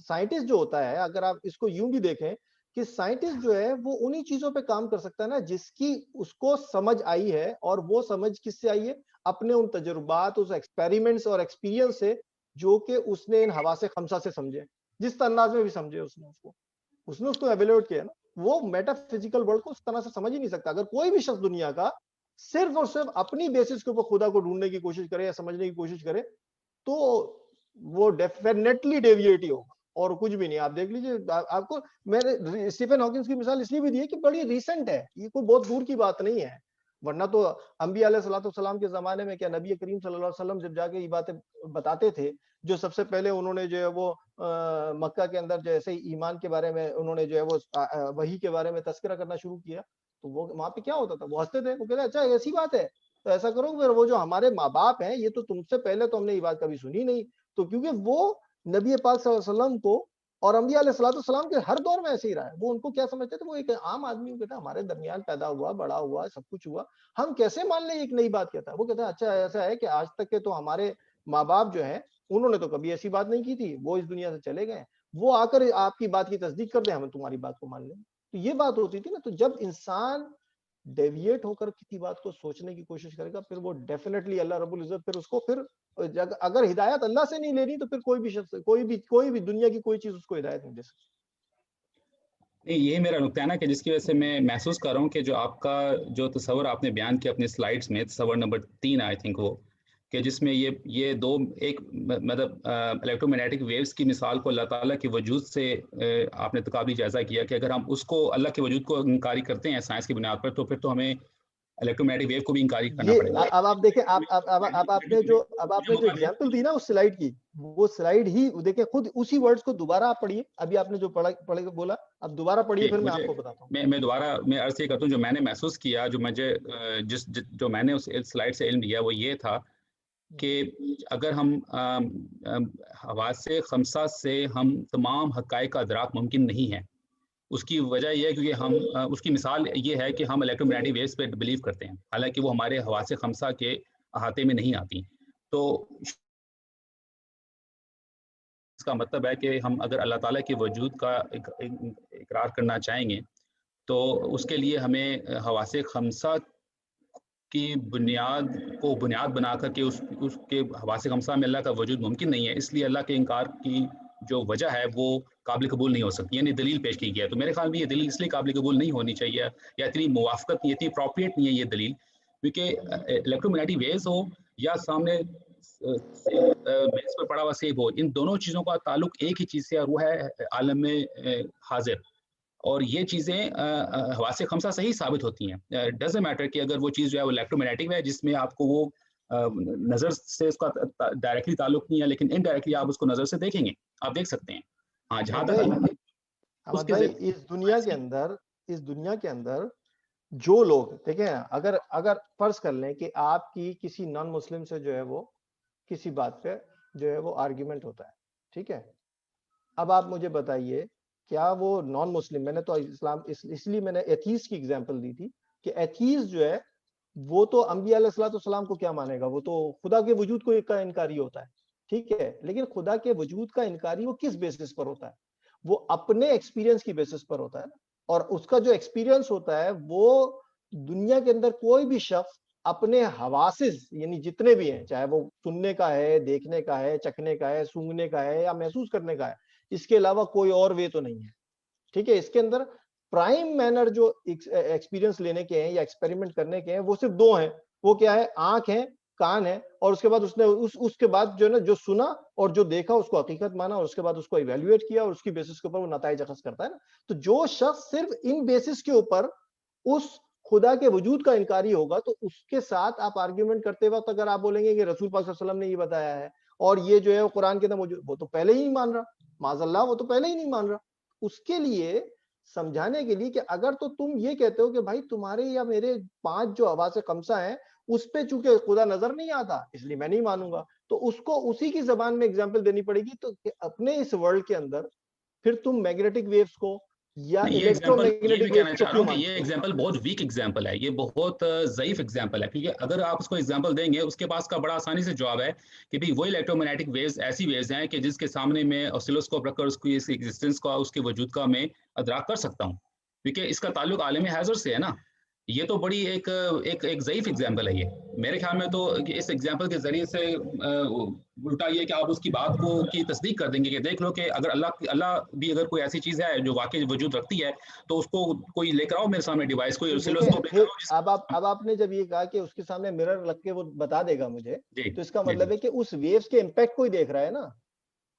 سائنٹسٹ جو ہوتا ہے اگر آپ اس کو یوں بھی دیکھیں کہ سائنٹسٹ جو ہے وہ انہی چیزوں پہ کام کر سکتا ہے نا جس کی اس کو سمجھ آئی ہے, اور وہ سمجھ کس سے آئی ہے؟ اپنے ان تجربات, اس ایکسپیریمنٹس اور ایکسپیرینس سے جو کہ اس نے ان حواس خمسہ سے سمجھے, جس انداز میں بھی سمجھے اس نے اس کو ایویلویٹ کیا نا. وہ میٹا فزیکل ورلڈ کو اس طرح سے سمجھ ہی نہیں سکتا. اگر کوئی بھی شخص دنیا کا صرف اور صرف اپنی بیسس کے اوپر خدا کو ڈھونڈنے کی کوشش کرے یا سمجھنے کی کوشش کرے تو وہ ڈیفینیٹلی ڈیویٹ ہی ہوگا اور کچھ بھی نہیں. آپ دیکھ لیجیے, آپ کو میں نے اسٹیفن ہاکنس کی مثال اس لیے بھی دی ہے کہ بڑی ریسنٹ ہے, یہ کوئی بہت دور کی بات نہیں ہے. ورنہ تو انبیاء علیہ الصلوۃ والسلام کے زمانے میں کیا نبی کریم صلی اللہ علیہ وسلم جب جا کے یہ باتیں بتاتے تھے, جو سب سے پہلے انہوں نے جو ہے وہ مکہ کے اندر جیسے ایمان کے بارے میں انہوں نے جو ہے وہ وحی کے بارے میں تذکرہ کرنا شروع کیا, تو وہ وہاں پہ کیا ہوتا تھا, وہ ہنستے تھے, وہ کہتے اچھا ایسی بات ہے تو ایسا کرو, پھر وہ جو ہمارے ماں باپ ہیں یہ تو تم سے پہلے تو ہم نے یہ بات کبھی سنی نہیں. تو کیونکہ وہ نبی پاک صلی اللہ علیہ وسلم کو اور انبیاء علیہ الصلوۃ والسلام کے ہر دور میں ایسے ہی رہا ہے. وہ ان کو کیا سمجھتے تھے, وہ ایک عام آدمی کو کہتا ہے ہمارے درمیان پیدا ہوا, بڑا ہوا, سب کچھ ہوا, ہم کیسے مان لیں ایک نئی بات کہتا ہے. وہ کہتا ہے اچھا ایسا ہے کہ آج تک کے تو ہمارے ماں باپ جو ہیں انہوں نے تو کبھی ایسی بات نہیں کی تھی, وہ اس دنیا سے چلے گئے, وہ آ کر آپ کی بات کی تصدیق کر دیں, ہم تمہاری بات کو مان لیں. تو یہ بات ہوتی تھی نا. تو جب انسان ڈیویٹ ہو کر کسی بات کو سوچنے کی کوشش کرے گا, پھر وہ ڈیفینیٹلی اللہ رب العزت پھر اس کو پھر اگر ہدایت اللہ سے نہیں لینی تو پھر کوئی بھی شخص کوئی بھی دنیا کی کوئی چیز اس کو ہدایت نہیں دے سکتی. نہیں, یہ میرا نقطہ ہے نا کہ جس کی وجہ سے میں محسوس کر رہا ہوں کہ جو آپ کا جو تصور آپ نے بیان کیا اپنی سلائڈز میں, تصور نمبر 3 آئی تھنک وہ, کہ جس میں یہ دو ایک مطلب الیکٹرو میگنیٹک ویوز کی مثال کو اللہ تعالیٰ کے وجود سے آپ نے تقابلی جائزہ کیا کہ اگر ہم اس کو اللہ کے وجود کو انکاری کرتے ہیں سائنس کی بنیاد پر, تو پھر تو ہمیں الیکٹرو میگنیٹک ویو کو بھی انکاری کرنا یہ پڑے گا. اب آپ دیکھیں, اب آپ نے جو ایگزامپل دی نا اس سلائیڈ کی, وہ سلائیڈ ہی دیکھیں خود اسی ورڈز کو دوبارہ آپ پڑھیے. ابھی آپ نے جو پڑھے بولا, اب دوبارہ پڑھیے, پھر میں آپ کو بتاتا ہوں. میں دوبارہ میں عرض یہ کرتا ہوں, جو میں نے محسوس کیا, جو مجھے جو میں نے اس سلائیڈ سے علم لیا وہ یہ تھا کہ اگر ہم حواس خمسہ سے ہم تمام حقائق کا ادراک ممکن نہیں ہے. اس کی وجہ یہ ہے کیونکہ ہم اس کی مثال یہ ہے کہ ہم الیکٹرو میگنیٹک ویوز پہ بلیو کرتے ہیں, حالانکہ وہ ہمارے حواس خمسہ کے احاطے میں نہیں آتی. تو اس کا مطلب ہے کہ ہم اگر اللہ تعالیٰ کے وجود کا اقرار کرنا چاہیں گے تو اس کے لیے ہمیں حواس خمسہ کی بنیاد بنا کر کے اس کے حواس خمسہ میں اللہ کا وجود ممکن نہیں ہے. اس لیے اللہ کے انکار کی جو وجہ ہے وہ قابل قبول نہیں ہو سکتی, یعنی دلیل پیش کی گئی ہے. تو میرے خیال میں یہ دلیل اس لیے قابل قبول نہیں ہونی چاہیے, یا اتنی موافقت نہیں, اتنی اپروپریٹ نہیں ہے یہ دلیل, کیونکہ الیکٹرو میگنیٹک ویوز ہو یا سامنے میز پر پڑا ہوا سیب ہو, ان دونوں چیزوں کا تعلق ایک ہی چیز سے, اور وہ ہے عالم حاضر. اور یہ چیزیں حواس خمسہ سے ہی ثابت ہوتی ہیں. ڈزنٹ میٹر کہ اگر وہ چیز جو ہے وہ الیکٹرو میگنیٹک ہے جس میں آپ کو وہ نظر سے اس کا ڈائریکٹلی تعلق نہیں ہے, لیکن انڈائریکٹلی آپ اس کو نظر سے دیکھیں گے, آپ دیکھ سکتے ہیں. ہاں, جہاں تک احمد بھائی اس دنیا کے اندر جو لوگ دیکھیں, اگر فرض کر لیں کہ آپ کی کسی نان مسلم سے جو ہے وہ کسی بات پہ جو ہے وہ آرگیومنٹ ہوتا ہے, ٹھیک ہے, اب آپ مجھے بتائیے کیا وہ نان مسلم, میں نے تو اسلام اس لیے میں نے ایتھیسٹ کی ایگزامپل دی تھی کہ ایتھیسٹ جو ہے وہ تو انبیاء علیہ الصلوۃ والسلام کو کیا مانے گا, وہ تو خدا کے وجود کو کا انکاری ہوتا ہے, ٹھیک ہے, لیکن خدا کے وجود کا انکاری وہ کس بیسس پر ہوتا ہے, وہ اپنے ایکسپیرینس کی بیسس پر ہوتا ہے نا. اور اس کا جو ایکسپیرینس ہوتا ہے وہ دنیا کے اندر کوئی بھی شخص اپنے حواسز یعنی جتنے بھی ہیں, چاہے وہ سننے کا ہے, دیکھنے کا ہے, چکھنے کا ہے, سونگنے کا ہے یا محسوس کرنے کا ہے, اس کے علاوہ کوئی اور وے تو نہیں ہے, ٹھیک ہے. اس کے اندر پرائم مینر جو ایکسپیرینس لینے کے ہیں یا ایکسپیریمنٹ کرنے کے ہیں وہ صرف دو ہیں. وہ کیا ہے, آنکھ ہے, کان ہے, اور اس کے بعد اس نے اس کے بعد جو ہے نا جو سنا اور جو دیکھا اس کو حقیقت مانا, اور اس کے بعد اس کو ایویلویٹ کیا اور اس کی بیسس کے اوپر وہ نتائج اخذ کرتا ہے نا. تو جو شخص صرف ان بیسس کے اوپر اس خدا کے وجود کا انکاری ہوگا تو اس کے ساتھ آپ آرگیومنٹ کرتے وقت اگر آپ بولیں گے کہ رسول پاک صلی اللہ علیہ وسلم نے یہ بتایا ہے اور یہ جو ہے وہ قرآن کے اندر موجود, وہ تو پہلے ہی نہیں مان رہا, معاذ اللہ, وہ تو پہلے ہی نہیں مان رہا. اس کے لیے سمجھانے کے لیے کہ اگر تو تم یہ کہتے ہو کہ بھائی تمہارے یا میرے 5 جو حواس خمسہ ہیں اس پہ چونکہ خدا نظر نہیں آتا اس لیے میں نہیں مانوں گا, تو اس کو اسی کی زبان میں ایگزامپل دینی پڑے گی. تو اپنے اس ورلڈ کے اندر پھر تم میگنیٹک ویوز کو, یا یہ ایگزامپل یہ بھی electromagnetic کہنا waves چاہ کو رہا کیوں ہوں کہ یہ مانتے ہیں؟ ایگزامپل بہت ویک ایگزامپل ہے، یہ بہت ضعیف ایگزامپل ہے، کیونکہ اگر آپ اس کو ایگزامپل دیں گے اس کے پاس کا بڑا آسانی سے جواب ہے کہ بھئی وہ الیکٹرو میگنیٹک ویوز ایسی ویوز ہیں کہ جس کے سامنے میں آسیلوسکوپ رکھ کر اس کی ایگزسٹنس کا، اس کے وجود کا میں ادراک کر سکتا ہوں، کیونکہ اس کا تعلق عالم حاضر سے ہے نا. یہ تو بڑی ایک ضعیف ایگزامپل ہے. یہ میرے خیال میں تو اس ایگزامپل کے ذریعے سے الٹا یہ کہ آپ اس کی بات کو کی تصدیق کر دیں گے کہ دیکھ لو کہ اگر اللہ بھی اگر کوئی ایسی چیز ہے جو واقعی وجود رکھتی ہے تو اس کو کوئی لے کر آؤ میرے سامنے ڈیوائس کوئی دیکھیں آسیلوسکوپ لے پھر کر آؤ اب آپ نے جب یہ کہا کہ اس کے سامنے مرر لگ کے وہ بتا دے گا مجھے، جی تو اس کا جی مطلب ہے کہ اس ویوز کے امپیکٹ کو ہی دیکھ رہا ہے نا.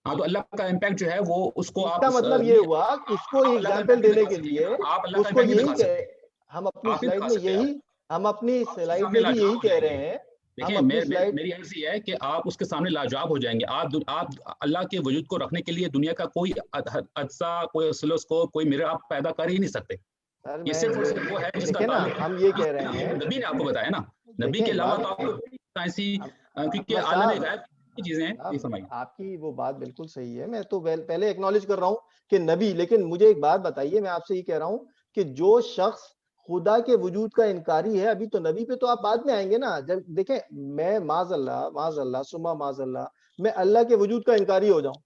ہاں، تو اللہ کا امپیکٹ جو ہے وہ اس کو اس آپ کا مطلب یہ ہوا کہ اس کو آپ اللہ کا ایگزامپل امپیکٹ دینے دکھا کے سکتے لیے ہیں، آپ اللہ اس کا کو امپیکٹ یہی دکھا کہ سکتے ہیں، ہم اپنی آپ نہیں سلائیڈ دکھا میں سکتے. آپ ہم اپنی آپ اس کے سلائیڈ سامنے میں بھی یہی لاجواب ہو کہہ جائیں گے. رہے ہیں. ہم دیکھیں اپنی سلائیڈ میری عرض یہ ہے کہ آپ اس کے سامنے لاجواب ہو جائیں گے. آپ اللہ کے وجود کو رکھنے کے لیے دنیا کا کوئی اجزا، کوئی آسیلوسکوپ، کوئی مرر آپ پیدا کر ہی نہیں سکتے. سر یہ میں صرف اور یہ صرف وہ ہے جس کا دیکھیں نا، تعلق ہم یہ کہہ رہے ہیں، نبی نے آپ کو بتایا نا. نبی دیکھیں کے علاوہ بات تو آپ کو سائنسی، کیونکہ احمد عالم صاحب غیب کی چیزیں ہیں. یہ فرمائیے. آپ کی وہ بات بالکل صحیح ہے. میں تو پہلے ایکنالج کر رہا ہوں کہ نبی، لیکن مجھے ایک بات بتائیے، میں آپ سے یہ کہہ رہا ہوں کہ جو شخص خدا کے وجود کا انکاری ہے، ابھی تو نبی پہ تو آپ بعد میں آئیں گے نا. جب دیکھیں میں معاذ اللہ ثم معاذ اللہ میں اللہ کے وجود کا انکاری ہو جاؤں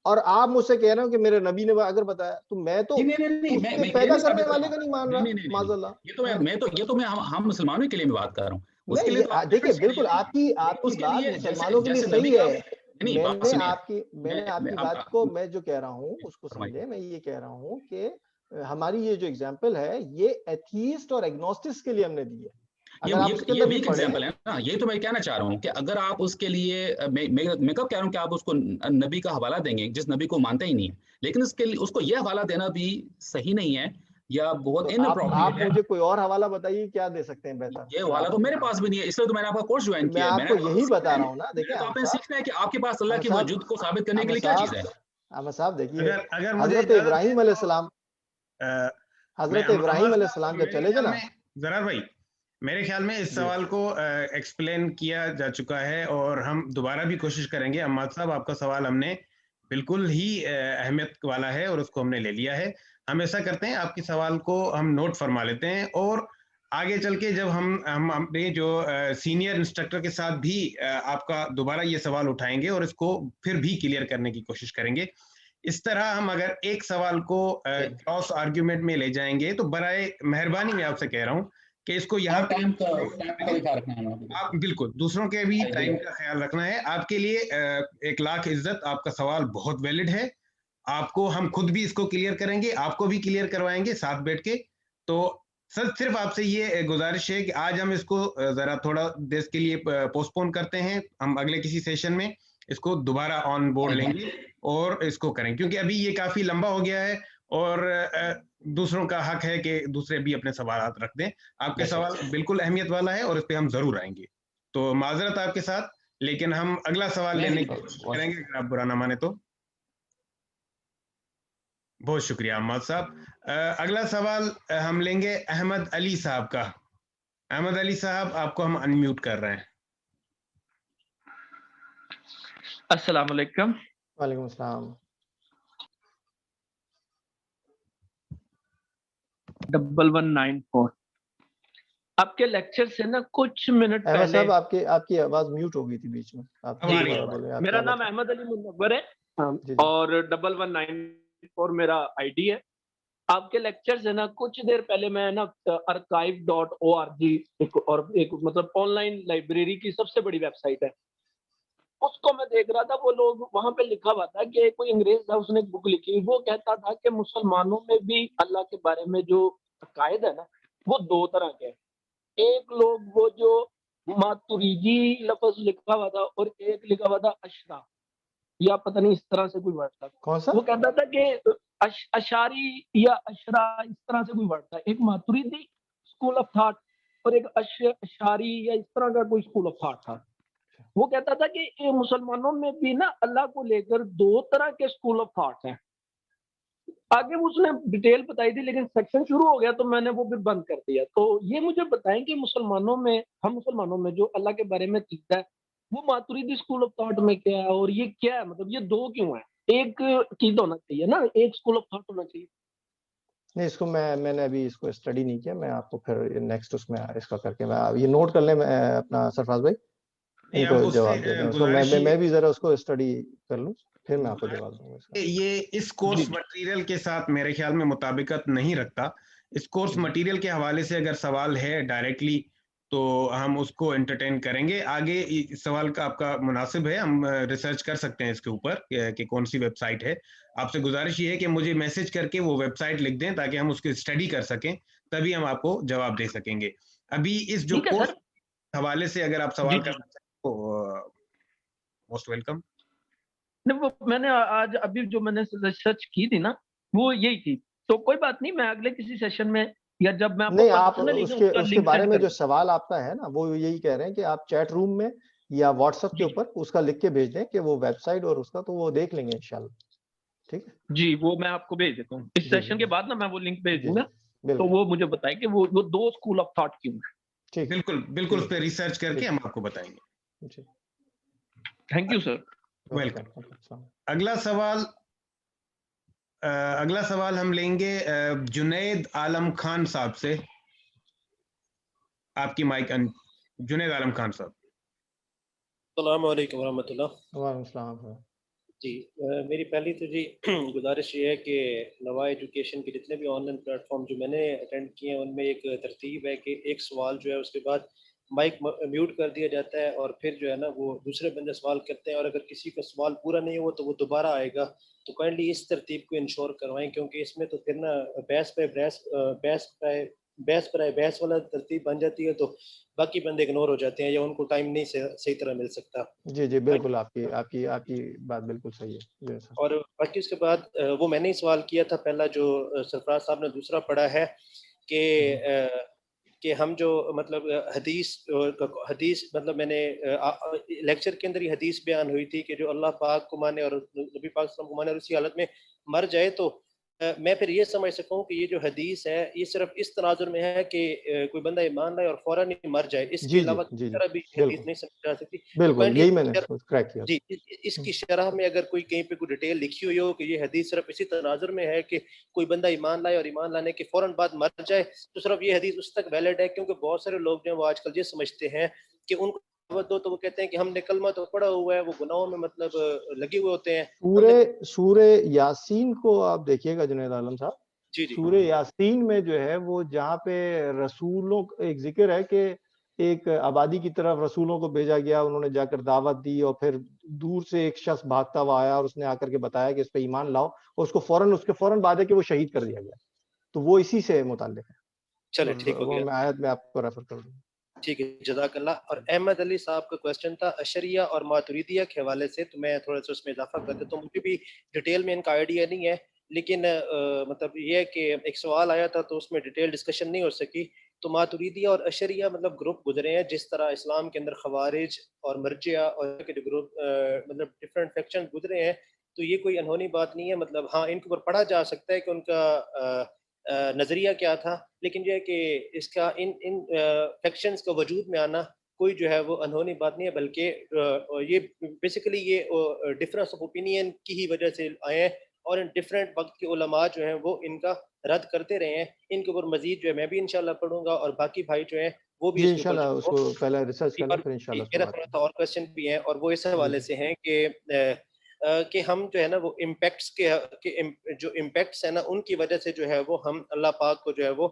اور آپ مجھ سے کہہ رہے ہو کہ میرے نبی نے اگر بتایا، تو میں تو نہیں، اس کے میں یہ پیدا نہیں کرنے ثابت کر والے رہا کا نہیں ہوں. مان رہا نہیں، معاذ اللہ. یہ تو میں ہم مسلمانوں کے لیے میں بات کر رہا ہوں. اس کے لیے تو آپ دیکھیں ڈیفینس کے لیے بالکل آپ نہیں، کی لیکن اس کے بات لیے مسلمانوں کے لیے جیسے نبی صحیح کا ہے. نہیں بات سنیے. میں نے آپ کی بات کو میں جو کہہ رہا ہوں اس کو فرمائیے. سمجھے. میں یہ کہہ رہا ہوں کہ ہماری یہ جو اگزامپل ہے یہ ایتھیسٹ اور ایگنوسٹکس کے لیے ہم نے دی ہے. اگر آپ اس کے یہ اندر بھی ویک پڑھیں، ایگزامپل ہے نا. یہی تو میں کہنا چاہ رہا ہوں کہ اگر آپ اس کے لیے میں کب کہہ رہا ہوں کہ آپ اس کو نبی کا حوالہ دیں گے جس نبی کو مانتے ہی نہیں ہے، لیکن اس کے لیے اس کو یہ حوالہ دینا بھی صحیح نہیں ہے یا بہت تو آپ اناپروپریٹ ہے. مجھے کوئی اور حوالہ بتائیے کیا دے سکتے ہیں بہتر. یہ اگر حوالہ آپ تو میرے پاس بھی نہیں ہے، اس لیے تو میں نے آپ کا کورس جوائن میں کیا ہے. آپ کو یہی بتا رہا ہوں نا. میں نے دیکھیں تو آپ نے احمد سیکھنا ہے کہ آپ کے پاس اللہ کے صاحب وجود کو ثابت کرنے کے لیے کیا چیز ہے. احمد صاحب دیکھیے، اگر مجھے حضرت اجازت ابراہیم علیہ السلام میں ابراہیم علیہ السلام جب میرے چلے گا خیال نا. میں زرار بھائی، میرے خیال میں اس جی سوال کو ایکسپلین کیا جا چکا ہے اور ہم دوبارہ بھی کوشش کریں گے. عماد صاحب، آپ کا سوال ہم نے بالکل ہی اہمیت والا ہے اور اس کو ہم نے لے لیا ہے. ہم ایسا کرتے ہیں، آپ کے سوال کو ہم نوٹ فرما لیتے ہیں اور آگے چل کے جب ہم اپنے جو سینئر انسٹرکٹر کے ساتھ بھی آپ کا دوبارہ یہ سوال اٹھائیں گے اور اس کو پھر بھی کلیئر کرنے کی کوشش کریں گے. اس طرح ہم اگر ایک سوال کو کراس آرگیومنٹ میں لے جائیں گے تو برائے مہربانی میں آپ سے کہہ رہا ہوں کہ اس کو یہاں پہ ٹائم کا بھی خیال رکھنا ہے. آپ بالکل دوسروں کے بھی ٹائم کا خیال رکھنا ہے. آپ کے لیے 1,00,000 عزت، آپ کا سوال بہت ویلڈ ہے. آپ کو ہم خود بھی اس کو کلیئر کریں گے، آپ کو بھی کلیئر کروائیں گے ساتھ بیٹھ کے. تو سر صرف آپ سے یہ گزارش ہے کہ آج ہم اس کو ذرا تھوڑا دیر کے لیے پوسٹ پون کرتے ہیں. ہم اگلے کسی سیشن میں اس کو دوبارہ آن بورڈ لیں گے اور اس کو کریں، کیونکہ ابھی یہ کافی لمبا ہو گیا ہے اور دوسروں کا حق ہے کہ دوسرے بھی اپنے سوالات رکھ دیں. آپ کے سوال بالکل اہمیت والا ہے اور اس پہ ہم ضرور آئیں گے. تو معذرت آپ کے ساتھ، لیکن ہم اگلا سوال لینے کی کوشش کریں گے اگر آپ برا نہ مانے تو. بہت شکریہ عماد صاحب. اگلا سوال ہم لیں گے احمد علی صاحب کا. احمد علی صاحب، آپ کو ہم انمیوٹ کر رہے ہیں. السلام علیکم. وعلیکم السلام. 1194 آپ کے لیکچر سے نا کچھ منٹ احمد پہلے. صاحب آپ کی آواز میوٹ ہو گئی تھی بیچ میں. آپ میرا نام احمد علی منور ہے اور 1194 میرا آئی ڈی ہے. آپ کے لیکچر سے نا کچھ دیر پہلے میں نا archive.org ایک مطلب آن لائن لائبریری کی سب سے بڑی ویب سائٹ ہے، اس کو میں دیکھ رہا تھا. وہ لوگ وہاں پہ لکھا ہوا تھا کہ کوئی انگریز تھا، اس نے ایک بک لکھی، وہ کہتا تھا کہ مسلمانوں میں بھی اللہ کے بارے میں جو عقائد ہے نا وہ دو طرح کے ہیں. ایک لوگ وہ جو ماتریدی لفظ لکھا ہوا تھا اور ایک لکھا ہوا تھا اشرا، یا پتہ نہیں اس طرح سے کوئی ورڈ تھا. کون سا؟ وہ کہتا تھا کہ اشاری یا اشرا اس طرح سے کوئی ورڈ تھا. ایک ماتریدی اسکول آف تھاٹ اور ایک اشاری یا اس طرح کا کوئی اسکول آف تھاٹ تھا. وہ کہتا تھا کہ مسلمانوں میں بھی نا اللہ کو لے کر دو طرح کے اسکول آف تھاٹس ہیں. آگے اس نے ڈیٹیل بتائی تھی لیکن سیکشن شروع ہو گیا تو میں نے وہ بھی بند کر دیا. تو یہ مجھے بتائیں کہ ہم مسلمانوں میں جو اللہ کے بارے میں عقیدہ ہے وہ ماتریدی اسکول آف تھاٹ میں کیا ہے اور یہ کیا ہے، مطلب یہ دو کیوں ہے؟ ایک عقیدہ ہونا چاہیے نا، ایک اسکول آف تھاٹ ہونا چاہیے. نہیں اس کو میں نے ابھی اس کو اسٹڈی نہیں کیا, میں آپ کو پھر نیکسٹ اس میں اس کا کر کے میں یہ نوٹ کر لیں اپنا سرفراز بھائی, ان کو جواب دے دیں, اس کو میں بھی ذرا اس کو اسٹڈی کر لوں, پھر میں آپ کو جواب دوں گا اس کا. یہ اس کورس مٹیریل کے ساتھ میرے خیال میں مطابقت نہیں رکھتا. اس کورس مٹیریل کے حوالے سے اگر سوال ہے ڈائریکٹلی تو ہم اس کو انٹرٹین کریں گے. آگے اس سوال کا آپ کا مناسب ہے, ہم ریسرچ کر سکتے ہیں اس کے اوپر کہ کون سی ویب سائٹ ہے. آپ سے گزارش یہ ہے کہ مجھے میسج کر کے وہ ویب سائٹ لکھ دیں تاکہ ہم اس کی اسٹڈی کر سکیں, تبھی ہم آپ کو جواب دے سکیں گے. ابھی اس جو کورس حوالے سے اگر آپ سوال کرنا چاہیں تو موسٹ ویلکم. نہیں وہ میں نے آج ابھی جو میں نے ریسرچ کی تھی نا وہ یہی تھی, تو کوئی بات نہیں, میں اگلے کسی سیشن میں یا جب میں نہیں آپ اس کے بارے میں جو سوال آپ کا ہے نا وہ یہی کہہ رہے ہیں کہ آپ چیٹ روم میں یا واٹس ایپ کے اوپر اس کا لکھ کے بھیج دیں کہ وہ ویب سائٹ اور اس کا, تو وہ دیکھ لیں گے انشاءاللہ. ٹھیک ہے جی, وہ میں آپ کو بھیج دیتا ہوں اس سیشن کے بعد نا, میں وہ لنک بھیج دوں گا, تو وہ مجھے بتائیں کہ وہ دو اسکول آف تھاٹ کیوں ہیں. بالکل اس پہ ریسرچ کر کے ہم آپ کو بتائیں گے. Thank you sir. ویلکم. اگلا سوال ہم لیں گے جنید عالم خان صاحب سے. آپ کی مائک جنید عالم خان صاحب. السلام علیکم ورحمۃ اللہ. وعلیکم السلام. جی میری پہلی تو جی گزارش یہ ہے کہ نوا ایجوکیشن کے جتنے بھی آن لائن پلیٹ فارم جو میں نے اٹینڈ کیے ہیں ان میں ایک ترتیب ہے کہ ایک سوال جو ہے اس کے بعد مائک میوٹ کر دیا جاتا ہے, اور پھر جو ہے نا وہ دوسرے بندے سوال کرتے ہیں, اور اگر کسی کا سوال پورا نہیں ہوا تو وہ دوبارہ آئے گا. تو کائنڈلی اس ترتیب کو انشور کروائیں, کیونکہ اس میں تو پھر نا بحث والا ترتیب بن جاتی ہے تو باقی بندے اگنور ہو جاتے ہیں یا ان کو ٹائم نہیں صحیح طرح مل سکتا. جی بالکل, آپ کی بات بالکل صحیح ہے. اور باقی اس کے بعد وہ میں نے ہی سوال کیا تھا پہلا, جو سرفراز صاحب نے دوسرا پڑھا ہے کہ ہم جو مطلب حدیث مطلب میں نے لیکچر کے اندر ہی حدیث بیان ہوئی تھی کہ جو اللہ پاک کو مانے اور نبی پاک صلی اللہ علیہ وسلم کو مانے اور اسی حالت میں مر جائے, تو میں پھر یہ سمجھ سکوں کہ یہ جو حدیث ہے یہ صرف اس تناظر میں ہے کہ کوئی بندہ ایمان لائے اور فوراً ہی مر جائے, اس کے علاوہ کسی طرح بھی حدیث نہیں سمجھ جا سکتی. بالکل یہی میں نے کریکٹ کیا. جی اس کی شرح میں اگر کوئی کہیں پہ کوئی ڈیٹیل لکھی ہوئی ہو کہ یہ حدیث صرف اسی تناظر میں ہے کہ کوئی بندہ ایمان لائے اور ایمان لانے کے فوراً بعد مر جائے, تو صرف یہ حدیث اس تک ویلڈ ہے. کیونکہ بہت سارے لوگ جو ہیں وہ آج کل یہ سمجھتے ہیں کہ ان کو دعوت دو تو وہ کہتے ہیں کہ ہم نے کلمہ تو پڑھا ہوا ہے, وہ گناہوں میں مطلب لگے ہوئے ہوتے ہیں. سورہ یاسین کو آپ دیکھیے گا جنید عالم صاحب, سورہ یاسین میں جو ہے وہ جہاں پہ رسولوں ایک ذکر ہے کہ ایک آبادی کی طرف رسولوں کو بھیجا گیا, انہوں نے جا کر دعوت دی اور پھر دور سے ایک شخص بھاگتا ہوا آیا اور اس نے آ کر کے بتایا کہ اس پہ ایمان لاؤ, اور اس کے فوراً بعد ہے کہ وہ شہید کر دیا گیا. تو وہ اسی سے متعلق ہے. چلے ٹھیک ہو گیا, میں آیت میں آپ کو ریفر کر دوں. ٹھیک ہے, جزاک اللہ. اور احمد علی صاحب کا کویسچن تھا اشریہ اور ماتریدیہ کے حوالے سے, تو میں تھوڑا سا اس میں اضافہ کر دیتا ہوں. مجھے بھی ڈیٹیل میں ان کا آئیڈیا نہیں ہے, لیکن مطلب یہ ہے کہ ایک سوال آیا تھا تو اس میں ڈیٹیل ڈسکشن نہیں ہو سکی. تو ماتریدیہ اور اشریہ مطلب گروپ گزرے ہیں, جس طرح اسلام کے اندر خوارج اور مرجئہ اور گروپ مطلب ڈفرینٹ فیکشن گزرے ہیں. تو یہ کوئی انہونی بات نہیں ہے, مطلب ہاں ان کے اوپر پڑھا جا سکتا ہے کہ ان کا نظریہ کیا تھا, لیکن یہ ہے کہ اس کا ان فیکشنز کا وجود میں آنا کوئی جو ہے وہ انہونی بات نہیں ہے, بلکہ یہ بیسیکلی یہ ڈفرینس آف اوپینین کی ہی وجہ سے آئے ہیں, اور ان ڈفرینٹ وقت کے علماء جو ہیں وہ ان کا رد کرتے رہے ہیں. ان کے اوپر مزید جو ہے میں بھی انشاءاللہ پڑھوں گا, اور باقی بھائی جو ہیں وہ بھی اس کے اوپر اس کو پہلے ریسرچ کریں پھر انشاءاللہ. میرا تھوڑا سا اور کویسچن بھی ہیں, اور وہ اس حوالے سے ہیں کہ ہم جو ہے نا وہ امپیکٹس کے جو امپیکٹس ہیں نا ان کی وجہ سے جو ہے وہ ہم اللہ پاک کو جو ہے وہ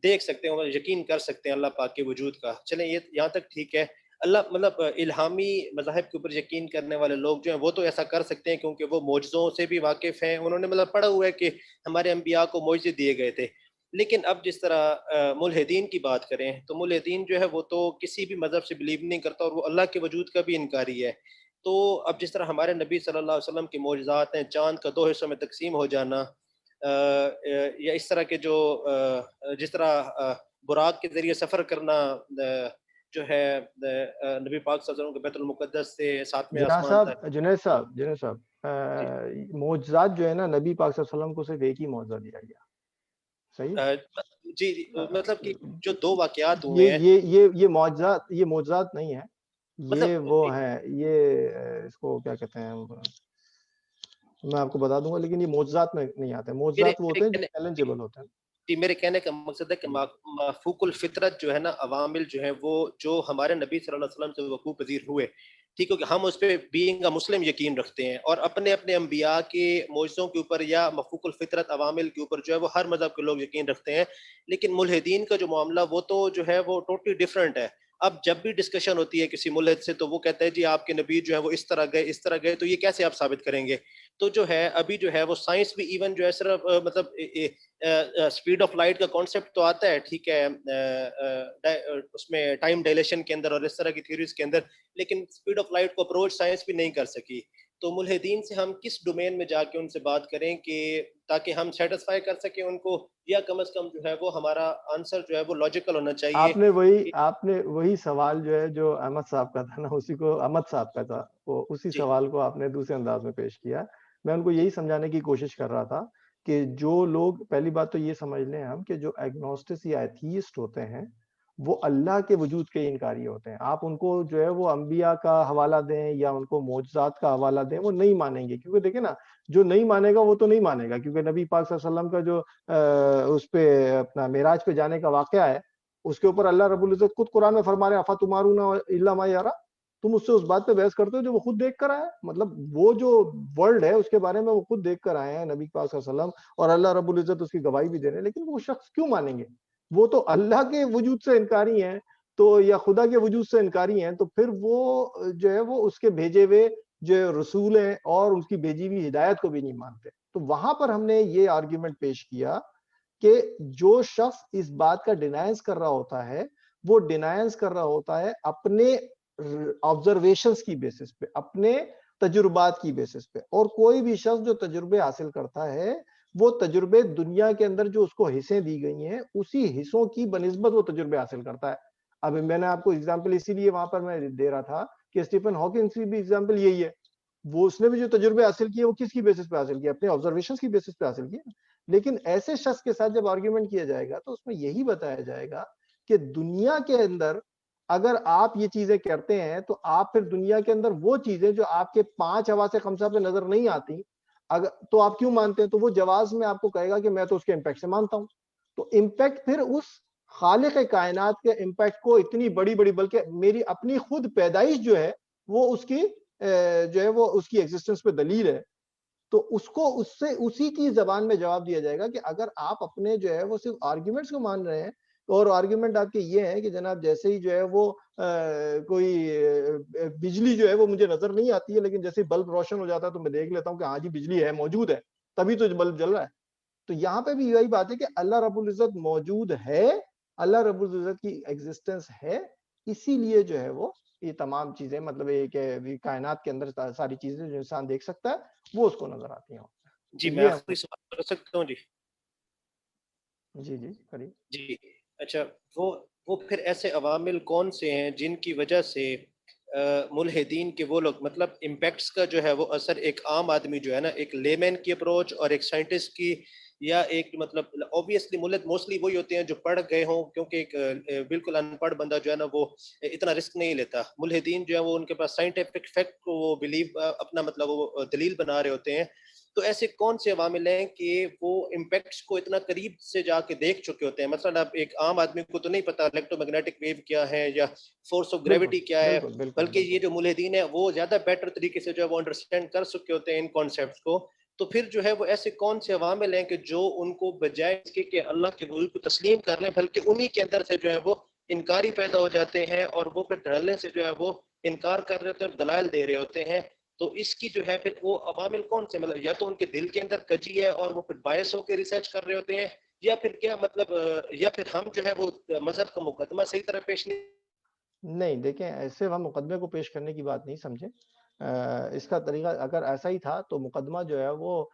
دیکھ سکتے ہیں اور یقین کر سکتے ہیں اللہ پاک کے وجود کا. چلیں یہ یہاں تک ٹھیک ہے. اللہ مطلب الہامی مذاہب کے اوپر یقین کرنے والے لوگ جو ہیں وہ تو ایسا کر سکتے ہیں کیونکہ وہ معجزوں سے بھی واقف ہیں, انہوں نے مطلب پڑھا ہوا ہے کہ ہمارے انبیاء کو معجزے دیے گئے تھے. لیکن اب جس طرح ملحدین کی بات کریں تو ملحدین جو ہے وہ تو کسی بھی مذہب سے بلیو نہیں کرتا, اور وہ اللہ کے وجود کا بھی انکاری ہے. تو اب جس طرح ہمارے نبی صلی اللہ علیہ وسلم کی معجزات ہیں, چاند کا 2 حصوں میں تقسیم ہو جانا, یا اس طرح کے جو جس طرح براق کے ذریعے سفر کرنا جو ہے نبی پاک صلی اللہ علیہ وسلم کے بیت المقدس سے 7ویں آسمان تک. جنید صاحب معجزات جو ہے نا نبی پاک صلی اللہ علیہ وسلم کو صرف ایک ہی معجزہ دیا گیا. صحیح جی مطلب کہ جو 2 واقعات ہوئے ہیں یہ معجزات نہیں ہے, یہ وہ ہیں, یہ اس کو کیا کہتے ہیں میں آپ کو بتا دوں گا, لیکن یہ معجزات میں نہیں آتے. معجزات وہ ہوتے ہیں جو چیلنجیبل ہوتے ہیں. جی میرے کہنے کا مقصد ہے کہ مافوق الفطرت جو ہے نا عوامل جو ہیں وہ جو ہمارے نبی صلی اللہ علیہ وسلم سے وقوع پذیر ہوئے، ٹھیک ہے کہ ہم اس پہ بینگ مسلم یقین رکھتے ہیں، اور اپنے اپنے انبیاء کے معجزوں کے اوپر یا مفوق الفطرت عوامل کے اوپر جو ہے وہ ہر مذہب کے لوگ یقین رکھتے ہیں. لیکن ملحدین کا جو معاملہ وہ تو جو ہے وہ ٹوٹلی ڈفرینٹ ہے. اب جب بھی ڈسکشن ہوتی ہے کسی ملحد سے تو وہ کہتا ہے جی آپ کے نبی جو ہے وہ اس طرح گئے، تو یہ کیسے آپ ثابت کریں گے؟ تو جو ہے ابھی جو ہے وہ سائنس بھی ایون جو ہے صرف مطلب اسپیڈ آف لائٹ کا کانسیپٹ تو آتا ہے، ٹھیک ہے، اس میں ٹائم ڈائلیشن کے اندر اور اس طرح کی تھیوریز کے اندر، لیکن اسپیڈ آف لائٹ کو اپروچ سائنس بھی نہیں کر سکی. تو ملحدین سے ہم کس ڈومین میں جا کے ان سے بات کریں کہ تاکہ ہم سیٹسفائی کر سکیں ان کو، یا کم از کم جو ہے وہ ہمارا آنسر جو ہے وہ لاجیکل ہونا چاہیے. آپ نے وہی سوال جو ہے جو احمد صاحب کا تھا نا، اسی کو احمد صاحب کا تھا، وہ اسی جی سوال کو آپ نے دوسرے انداز میں پیش کیا. میں ان کو یہی سمجھانے کی کوشش کر رہا تھا کہ جو لوگ، پہلی بات تو یہ سمجھ لیں ہم کہ جو ایگنوسٹس یا ایتھیسٹ ہوتے ہیں وہ اللہ کے وجود کے انکاری ہوتے ہیں. آپ ان کو جو ہے وہ انبیاء کا حوالہ دیں یا ان کو معجزات کا حوالہ دیں، وہ نہیں مانیں گے. کیونکہ دیکھیں نا، جو نہیں مانے گا وہ تو نہیں مانے گا، کیونکہ نبی پاک صلی اللہ علیہ وسلم کا جو اس پہ اپنا معراج پہ جانے کا واقعہ ہے، اس کے اوپر اللہ رب العزت خود قرآن میں فرما رہے ہیں افتمارون الا ما یرا، تم اس سے اس بات پہ بحث کرتے ہو جو وہ خود دیکھ کر آئے. مطلب وہ جو ورلڈ ہے اس کے بارے میں وہ خود دیکھ کر آئے ہیں نبی پاک صلی اللہ علیہ وسلم، اور اللہ رب العزت اس کی گواہی بھی دے رہے ہیں. لیکن وہ شخص کیوں مانیں گے؟ وہ تو اللہ کے وجود سے انکاری ہیں، تو یا خدا کے وجود سے انکاری ہیں، تو پھر وہ جو ہے وہ اس کے بھیجے ہوئے جو رسول ہیں اور اس کی بھیجی ہوئی ہدایت کو بھی نہیں مانتے. تو وہاں پر ہم نے یہ آرگیومنٹ پیش کیا کہ جو شخص اس بات کا ڈینائنس کر رہا ہوتا ہے، وہ ڈینائنس کر رہا ہوتا ہے اپنے آبزرویشنز کی بیسس پہ، اپنے تجربات کی بیسس پہ. اور کوئی بھی شخص جو تجربے حاصل کرتا ہے، وہ تجربے دنیا کے اندر جو اس کو حصے دی گئی ہیں اسی حصوں کی بنسبت وہ تجربے حاصل کرتا ہے. اب میں نے آپ کو اگزامپل اسی لیے وہاں پر میں دے رہا تھا کہ اسٹیفن ہاکنگ کی بھی اگزامپل یہی ہے. وہ اس نے بھی جو تجربے حاصل کیے وہ کس کی بیسس پہ حاصل کیے؟ اپنے آبزرویشنز کی بیسس پہ حاصل کیے. لیکن ایسے شخص کے ساتھ جب آرگیومنٹ کیا جائے گا تو اس میں یہی بتایا جائے گا کہ دنیا کے اندر اگر آپ یہ چیزیں کرتے ہیں تو آپ پھر دنیا کے اندر وہ چیزیں جو آپ کے 5 حواس خمسہ پہ نظر نہیں آتی تو آپ کیوں مانتے ہیں؟ تو وہ جواز میں آپ کو کہے گا کہ میں تو اس کے امپیکٹ سے مانتا ہوں. تو امپیکٹ پھر اس خالق کائنات کے امپیکٹ کو اتنی بڑی بلکہ میری اپنی خود پیدائش جو ہے وہ اس کی جو ہے وہ اس کی ایگزسٹنس پہ دلیل ہے. تو اس کو اس سے اسی کی زبان میں جواب دیا جائے گا کہ اگر آپ اپنے جو ہے وہ صرف آرگیومنٹس کو مان رہے ہیں، اور آرگیومنٹ آپ کے یہ ہے کہ جناب جیسے ہی جو ہے وہ کوئی بجلی جو ہے وہ مجھے نظر نہیں آتی ہے، لیکن جیسے بلب روشن ہو جاتا ہے تو میں دیکھ لیتا ہوں کہ ہاں جی بجلی ہے، موجود ہے، تبھی تو بلب جل رہا ہے. تو یہاں پہ بھی یہی بات ہے کہ اللہ رب العزت موجود ہے، اللہ رب العزت کی ایگزسٹنس ہے، اسی لیے جو ہے وہ یہ تمام چیزیں، مطلب یہ کہ کائنات کے اندر ساری چیزیں جو انسان دیکھ سکتا ہے وہ اس کو نظر آتی ہیں. جی تو میں یہ آخری سوال کر سکتا ہوں؟ جی کریے. جی اچھا، وہ پھر ایسے عوامل کون سے ہیں جن کی وجہ سے ملحدین کے وہ لوگ، مطلب امپیکٹس کا جو ہے وہ اثر ایک عام آدمی جو ہے نا، ایک لیمین کی اپروچ اور ایک سائنٹسٹ کی، یا ایک مطلب اوبیسلی ملحد موسٹلی وہی ہوتے ہیں جو پڑھ گئے ہوں، کیونکہ ایک بالکل ان پڑھ بندہ جو ہے نا وہ اتنا رسک نہیں لیتا. ملحدین جو ہے وہ ان کے پاس سائنٹیفک فیکٹ کو وہ بلیو اپنا مطلب وہ دلیل بنا رہے ہوتے ہیں. تو ایسے کون سے عوامل ہیں کہ وہ امپیکٹس کو اتنا قریب سے جا کے دیکھ چکے ہوتے ہیں؟ مثلا اب ایک عام آدمی کو تو نہیں پتا الیکٹرو میگنیٹک ویو کیا ہے یا فورس آف گریوٹی کیا ہے، بلکہ یہ جو ملحدین ہیں وہ زیادہ بیٹر طریقے سے جو ہے وہ انڈرسٹینڈ کر چکے ہوتے ہیں ان کانسیپٹس کو. تو پھر جو ہے وہ ایسے کون سے عوامل ہیں کہ جو ان کو بجائے اس کے کہ اللہ کے وجود کو تسلیم کر لیں، بلکہ انہی کے اندر سے جو ہے وہ انکاری پیدا ہو جاتے ہیں، اور وہ پھر ڈھلنے سے جو ہے وہ انکار کر رہے ہوتے ہیں، دلائل دے رہے ہوتے ہیں. تو اس کی جو ہے پھر وہ عوامل کون سے، مطلب یا تو ان کے دل کے اندر کجی ہے اور وہ پھر باعث ہو کے ریسرچ کر رہے ہوتے ہیں، یا پھر کیا مطلب، یا پھر ہم جو ہے وہ مذہب کا مقدمہ صحیح طرح پیش نہیں. دیکھیں ایسے ہم مقدمے کو پیش کرنے کی بات نہیں سمجھیں. اس کا طریقہ اگر ایسا ہی تھا تو مقدمہ جو ہے وہ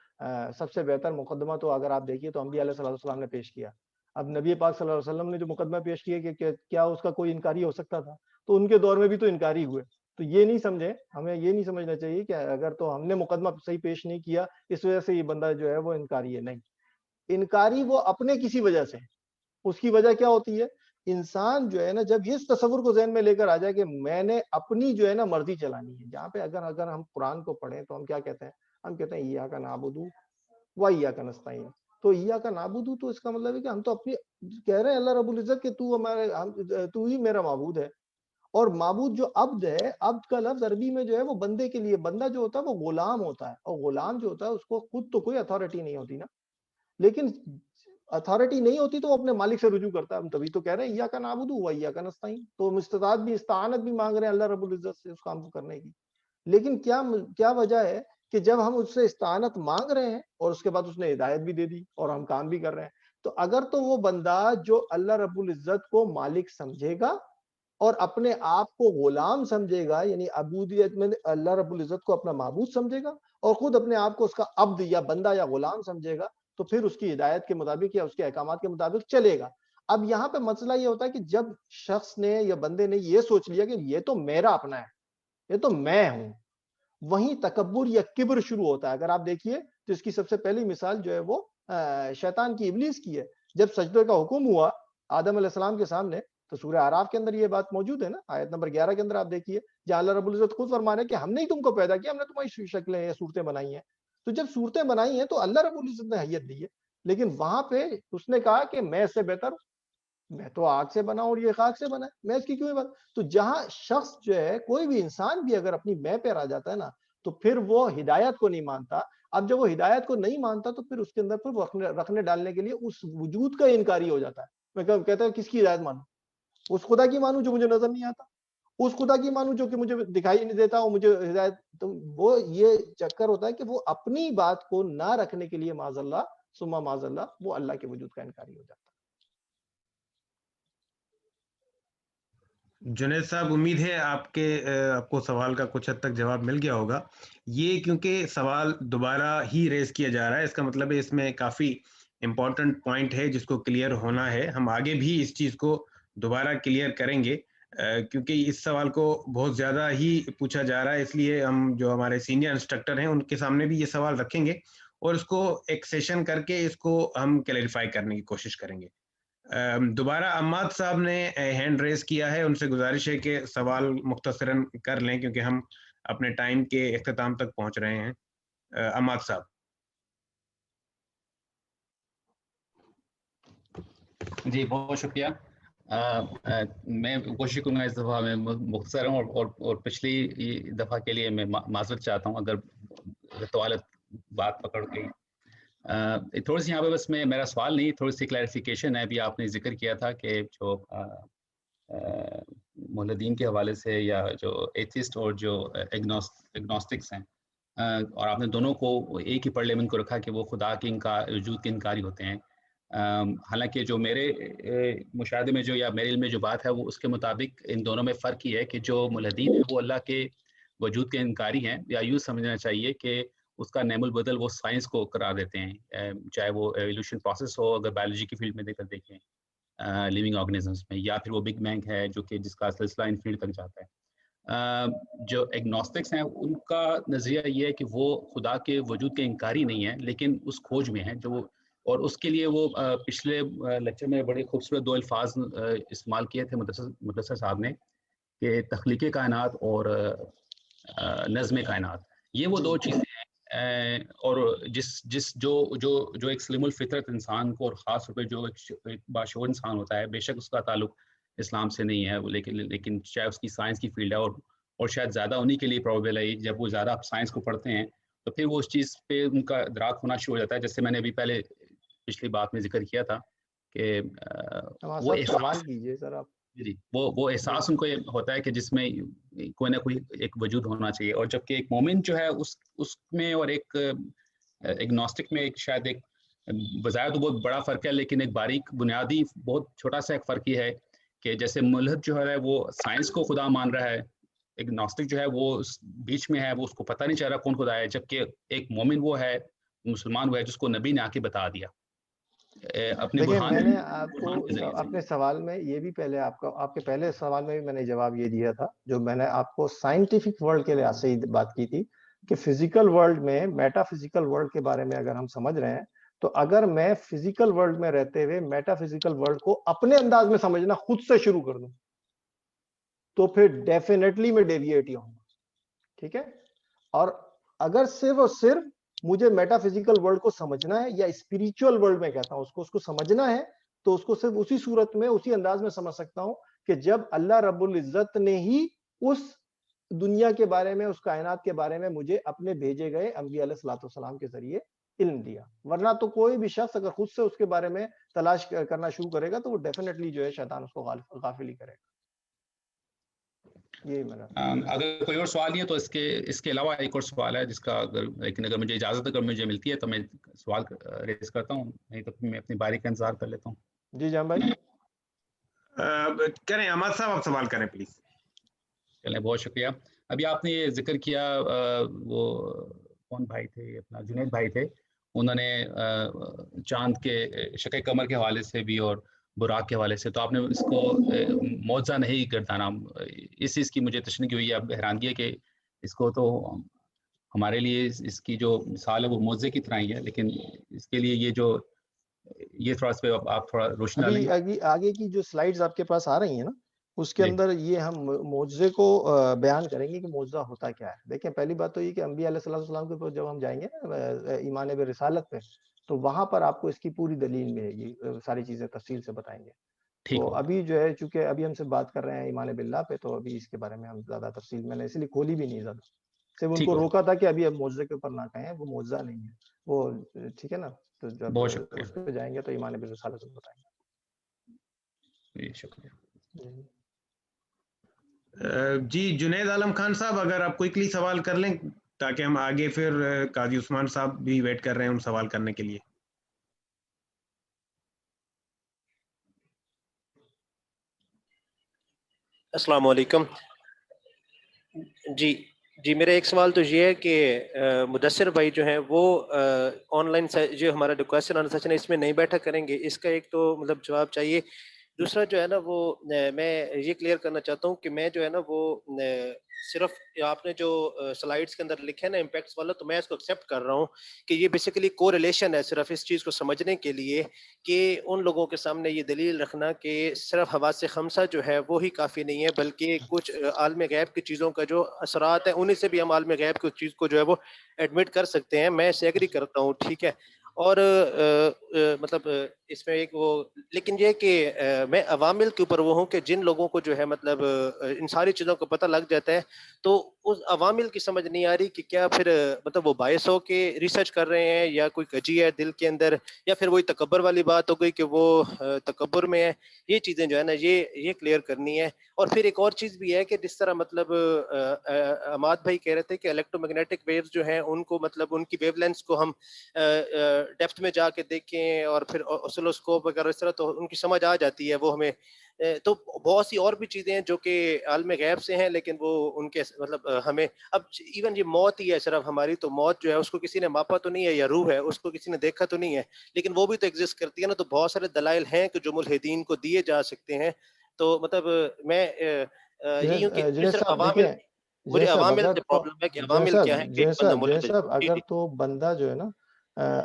سب سے بہتر مقدمہ تو اگر آپ دیکھیے تو انبیاء علیہ صلی اللہ علیہ وسلم نے پیش کیا. اب نبی پاک صلی اللہ علیہ وسلم نے جو مقدمہ پیش کیا کہ کیا اس کا کوئی انکاری ہو سکتا تھا؟ تو ان کے دور میں بھی تو انکاری ہوئے. تو یہ نہیں سمجھیں، ہمیں یہ نہیں سمجھنا چاہیے کہ اگر تو ہم نے مقدمہ صحیح پیش نہیں کیا اس وجہ سے یہ بندہ جو ہے وہ انکاری ہے. نہیں، انکاری وہ اپنے کسی وجہ سے. اس کی وجہ کیا ہوتی ہے؟ انسان جو ہے نا جب اس تصور کو ذہن میں لے کر آ جائے کہ میں نے اپنی جو ہے نا مرضی چلانی ہے. جہاں پہ اگر ہم قرآن کو پڑھیں تو ہم کیا کہتے ہیں؟ ہم کہتے ہیں ایاک نعبد و ایاک نستعین. تو یا کا نابود تو اس کا مطلب ہے کہ ہم تو اپنی کہہ رہے ہیں اللہ رب العزت کہ تو ہی میرا معبود ہے. اور معبود جو عبد ہے، عبد کا لفظ عربی میں جو ہے وہ بندے کے لیے، بندہ جو ہوتا ہے وہ غلام ہوتا ہے، اور غلام جو ہوتا ہے اس کو خود تو کوئی اتھارٹی نہیں ہوتی نا، لیکن اتھارٹی نہیں ہوتی تو وہ اپنے مالک سے رجوع کرتا ہے. ہم تبھی تو کہہ رہے ہیں یا کا نعبد و یا کا نستعین، تو ہم استطاعت بھی، استعانت بھی مانگ رہے ہیں اللہ رب العزت سے اس کام کو کرنے کی. لیکن کیا وجہ ہے کہ جب ہم اس سے استعانت مانگ رہے ہیں اور اس کے بعد اس نے ہدایت بھی دے دی اور ہم کام بھی کر رہے ہیں، تو اگر تو وہ بندہ جو اللہ رب العزت کو مالک سمجھے گا اور اپنے آپ کو غلام سمجھے گا، یعنی عبودیت میں اللہ رب العزت کو اپنا معبود سمجھے گا اور خود اپنے آپ کو اس کا عبد یا بندہ یا غلام سمجھے گا، تو پھر اس کی ہدایت کے مطابق یا اس کے احکامات کے مطابق چلے گا. اب یہاں پہ مسئلہ یہ ہوتا ہے کہ جب شخص نے یا بندے نے یہ سوچ لیا کہ یہ تو میرا اپنا ہے، یہ تو میں ہوں، وہیں تکبر یا کبر شروع ہوتا ہے. اگر آپ دیکھیے تو اس کی سب سے پہلی مثال جو ہے وہ شیطان کی، ابلیس کی ہے. جب سجدے کا حکم ہوا آدم علیہ السلام کے سامنے، تو سورہ اعراف کے اندر یہ بات موجود ہے نا، آیت نمبر 11 کے اندر آپ دیکھیے جہاں اللہ رب العزت خود فرما رہے ہیں کہ ہم نے ہی تم کو پیدا کیا، ہم نے تمہاری شکلیں یا صورتیں بنائی ہیں. تو جب صورتیں بنائی ہیں تو اللہ رب العزت نے حیت دی ہے، لیکن وہاں پہ اس نے کہا کہ میں اس سے بہتر ہوں، میں تو آگ سے بنا اور یہ خاک سے بنا ہے، میں اس کی کیوں بات. تو جہاں شخص جو ہے، کوئی بھی انسان بھی اگر اپنی میں پہ آ جاتا ہے نا، تو پھر وہ ہدایت کو نہیں مانتا. اب جب وہ ہدایت کو نہیں مانتا تو پھر اس کے اندر پھر رکھنے ڈالنے کے لیے اس وجود کا انکاری ہو جاتا ہے. میں کہتا ہوں کس کی ہدایت مانوں؟ اس خدا کی مانوں جو مجھے نظر نہیں آتا، اس خدا کی مانوں جو کہ مجھے دکھائی نہیں دیتا اور مجھے ہدایت. تو وہ یہ چکر ہوتا ہے کہ وہ اپنی بات کو نہ رکھنے کے لیے معاذ اللہ ثم معاذ اللہ وہ اللہ کے وجود کا انکاری ہو جاتا ہے. جنید صاحب، امید ہے آپ کو سوال کا کچھ حد تک جواب مل گیا ہوگا. یہ کیونکہ سوال دوبارہ ہی ریز کیا جا رہا ہے، اس کا مطلب ہے اس میں کافی امپورٹنٹ پوائنٹ ہے جس کو کلیئر ہونا ہے. ہم آگے بھی اس چیز کو دوبارہ کلیئر کریں گے کیونکہ اس سوال کو بہت زیادہ ہی پوچھا جا رہا ہے. اس لیے ہم جو ہمارے سینئر انسٹرکٹر ہیں ان کے سامنے بھی یہ سوال رکھیں گے اور اس کو ایک سیشن کر کے اس کو ہم کلیریفائی کرنے کی کوشش کریں گے. دوبارہ عماد صاحب نے ہینڈ ریز کیا ہے، ان سے گزارش ہے کہ سوال مختصراً کر لیں کیونکہ ہم اپنے ٹائم کے اختتام تک پہنچ رہے ہیں. عماد صاحب. جی بہت شکریہ. میں کوشش کروں گا اس دفعہ میں مختصر ہوں اور پچھلی دفعہ کے لیے میں معذرت چاہتا ہوں اگر طوالت بات پکڑ گئی. تھوڑی سی یہاں پہ بس میرا سوال نہیں، تھوڑی سی کلیریفیکیشن ہے. ابھی آپ نے ذکر کیا تھا کہ جو مولدین کے حوالے سے یا جو ایتھسٹ اور جو ایگنوسٹکس ہیں، اور آپ نے دونوں کو ایک ہی پارلیمنٹ کو رکھا کہ وہ خدا کے وجود کے انکاری ہوتے ہیں. حالانکہ جو میرے مشاہدے میں جو یا میرے علم میں جو بات ہے وہ اس کے مطابق ان دونوں میں فرق یہ ہے کہ جو ملحدین ہیں وہ اللہ کے وجود کے انکاری ہیں، یا یوں سمجھنا چاہیے کہ اس کا نعم البدل وہ سائنس کو قرار دیتے ہیں، چاہے وہ ایولیوشن پروسیس ہو، اگر بایولوجی کی فیلڈ میں دیکھیں لیونگ آرگنزمس میں، یا پھر وہ بگ بینگ ہے جو کہ جس کا سلسلہ انفینٹ تک جاتا ہے. جو ایگنوسٹکس ہیں ان کا نظریہ یہ ہے کہ وہ خدا کے وجود کے انکاری نہیں ہیں لیکن اس کھوج میں ہیں جو، اور اس کے لیے وہ پچھلے لیکچر میں بڑے خوبصورت 2 الفاظ استعمال کیے تھے مدثر صاحب نے کہ تخلیق کائنات اور نظم کائنات. یہ وہ 2 چیزیں ہیں، اور جو ایک سلیم الفطرت انسان کو، اور خاص طور پہ جو ایک باشعور انسان ہوتا ہے، بے شک اس کا تعلق اسلام سے نہیں ہے لیکن شاید اس کی سائنس کی فیلڈ ہے، اور شاید زیادہ انہی کے لیے پروبیبل ہے جب وہ زیادہ سائنس کو پڑھتے ہیں تو پھر وہ اس چیز پہ ان کا ادراک ہونا شروع ہو جاتا ہے. جیسے میں نے ابھی پہلے پچھلی بات میں ذکر کیا تھا کہ وہ سوال کیجئے سر آپ. جی وہ احساس ان کو ہوتا ہے کہ جس میں کوئی نہ کوئی ایک وجود ہونا چاہیے. اور جبکہ ایک مومن جو ہے اس میں اور ایک ایگنوسٹک میں ایک شاید ایک بظاہر تو بہت بڑا فرق ہے، لیکن ایک باریک بنیادی بہت چھوٹا سا ایک فرق یہ ہے کہ جیسے ملحد جو ہے وہ سائنس کو خدا مان رہا ہے، ایگنوسٹک جو ہے وہ بیچ میں ہے، وہ اس کو پتہ نہیں چل رہا کون خدا ہے، جبکہ ایک مومن وہ ہے، مسلمان وہ ہے جس کو نبی نے آ کے بتا دیا اپنے دیکھیں برہان میں نے آپ کو کے ذریعے سے. اپنے سوال میں یہ بھی پہلے آپ کے پہلے سوال میں بھی میں نے جواب یہ دیا تھا جو میں نے آپ کو سائنٹیفک ورلڈ کے لحاظ سے ہی بات کی تھی کہ فزیکل ورلڈ میں میٹا فزیکل ورلڈ کے بارے میں اگر ہم سمجھ رہے ہیں تو اگر میں فزیکل ورلڈ میں رہتے ہوئے میٹا فزیکل ورلڈ کو اپنے انداز میں سمجھنا خود سے شروع کر دوں تو پھر ڈیفینیٹلی میں ڈیویٹ ہی ہوں گا. ٹھیک ہے. اور اگر صرف اور صرف مجھے میٹا فزیکل ورلڈ کو سمجھنا ہے یا اسپریچول ورلڈ میں کہتا ہوں اس کو سمجھنا ہے تو اس کو صرف اسی صورت میں اسی انداز میں سمجھ سکتا ہوں کہ جب اللہ رب العزت نے ہی اس دنیا کے بارے میں اس کائنات کے بارے میں مجھے اپنے بھیجے گئے انبیاء علیہ الصلوۃ والسلام کے ذریعے علم دیا. ورنہ تو کوئی بھی شخص اگر خود سے اس کے بارے میں تلاش کرنا شروع کرے گا تو وہ ڈیفینیٹلی جو ہے شیطان اس کو غافل ہی کرے گا. یہی میرا اگر کوئی اور سوال نہیں ہے تو اس کے علاوہ ایک اور سوال ہے جس کا لیکن اگر مجھے اجازت اگر مجھے ملتی ہے تو میں سوال ریز کرتا ہوں, نہیں تو میں اپنی باری کا انتظار کر لیتا ہوں. جی جان بھائی کریں احمد صاحب, آپ سوال کریں پلیز. چلیں, بہت شکریہ. ابھی آپ نے یہ ذکر کیا, وہ کون بھائی تھے, اپنا جنید بھائی تھے, انہوں نے چاند کے شق قمر کے حوالے سے بھی اور براق کے حوالے سے, تو آپ نے اس کو معجزہ نہیں گردانا. اس چیز کی مجھے تشنیع ہوئی ہے, اب حیرانگی ہے کہ اس کو تو ہمارے لیے اس کی جو مثال ہے وہ معجزے کی طرح ہی ہے, لیکن اس کے لیے یہ تھوڑا سا آپ تھوڑا روشنی ڈالیں. ابھی آگے کی جو سلائیڈز آپ کے پاس آ رہی ہیں نا, اس کے جی. اندر یہ ہم معجزے کو بیان کریں گے کہ معجزہ ہوتا کیا ہے. دیکھیں, پہلی بات تو یہ کہ انبیاء علیہ السلام کے اوپر جب ہم جائیں گے ایمان برسالت پہ, تو وہاں پر آپ کو اس کی پوری دلیل ملے گی, ساری چیزیں تفصیل سے بتائیں گے. ٹھیک تو ہوگا. ابھی جو ہے چونکہ ابھی ہم سے بات کر رہے ہیں ایمان باللہ پہ, تو ابھی اس کے بارے میں ہم زیادہ تفصیل میں نے اس لیے کھولی بھی نہیں زیادہ, صرف ان ٹھیک کو ہوگا. روکا تھا کہ ابھی اب معجزے کے اوپر نہ کہیں, وہ معجزہ نہیں ہے وہ, ٹھیک ہے نا. تو جب بہت شکریہ. اس پہ جائیں گے تو ایمان برسالت بتائیں گے. جی شکریہ. جی جنید عالم خان صاحب, اگر آپ کوئکلی سوال کر لیں تاکہ ہم آگے, پھر قاضی عثمان صاحب بھی ویٹ کر رہے ہیں ان سوال کرنے کے لیے. السلام علیکم. جی میرا ایک سوال تو یہ ہے کہ مدثر بھائی جو ہیں وہ آن لائن جو ہمارا جو کویسچن آنسر سیشن ہے اس میں نہیں بیٹھا کریں گے, اس کا ایک تو مطلب جواب چاہیے. دوسرا جو ہے نا وہ میں یہ کلیئر کرنا چاہتا ہوں کہ میں جو ہے نا وہ صرف آپ نے جو سلائیڈز کے اندر لکھا ہے نا امپیکٹس والا, تو میں اس کو ایکسیپٹ کر رہا ہوں کہ یہ بیسیکلی کو ریلیشن ہے, صرف اس چیز کو سمجھنے کے لیے کہ ان لوگوں کے سامنے یہ دلیل رکھنا کہ صرف حواس خمسہ جو ہے وہی کافی نہیں ہے, بلکہ کچھ عالم غیب کی چیزوں کا جو اثرات ہیں انہیں سے بھی ہم عالم غیب کی چیز کو جو ہے وہ ایڈمٹ کر سکتے ہیں. میں اسے ایگری کرتا ہوں, ٹھیک ہے. اور مطلب اس میں ایک وہ, لیکن یہ کہ میں عوامل کے اوپر وہ ہوں کہ جن لوگوں کو جو ہے مطلب ان ساری چیزوں کو پتہ لگ جاتا ہے, تو اس عوامل کی سمجھ نہیں آ رہی کہ کیا پھر مطلب وہ باعث ہو کے ریسرچ کر رہے ہیں یا کوئی کجی ہے دل کے اندر, یا پھر وہی تکبر والی بات ہو گئی کہ وہ تکبر میں ہے. یہ چیزیں جو ہے نا یہ کلیئر کرنی ہے. اور پھر ایک اور چیز بھی ہے کہ جس طرح مطلب عماد بھائی کہہ رہے تھے کہ الیکٹرو میگنیٹک ویوز جو ہیں ان کو مطلب ان کی ویو لینس کو ہم ڈیپتھ میں جا کے دیکھیں اور پھر اوسلوسکوپ وغیرہ اس طرح, تو ان کی سمجھ آ جاتی ہے وہ ہمیں. تو بہت سی اور بھی چیزیں ہیں جو کہ عالم غیب سے ہیں, لیکن وہ ان کے مطلب ہمیں اب ایون یہ موت ہی ہے صرف ہماری, تو موت جو ہے اس کو کسی نے ماپا تو نہیں ہے, یا روح ہے اس کو کسی نے دیکھا تو نہیں ہے, لیکن وہ بھی تو ایگزسٹ کرتی ہے نا. تو بہت سارے دلائل ہیں کہ جو ملحدین کو دیے جا سکتے ہیں. تو مطلب میں یہی ہوں کہ جنید صرف صاحب عوامل, دیکھیں, مجھے جنید صاحب عوامل اگر سے تو پرابلم ہے کہ عوامل کیا ہے کہ ایک بندہ ملحد. اگر تو بندہ جو ہے نا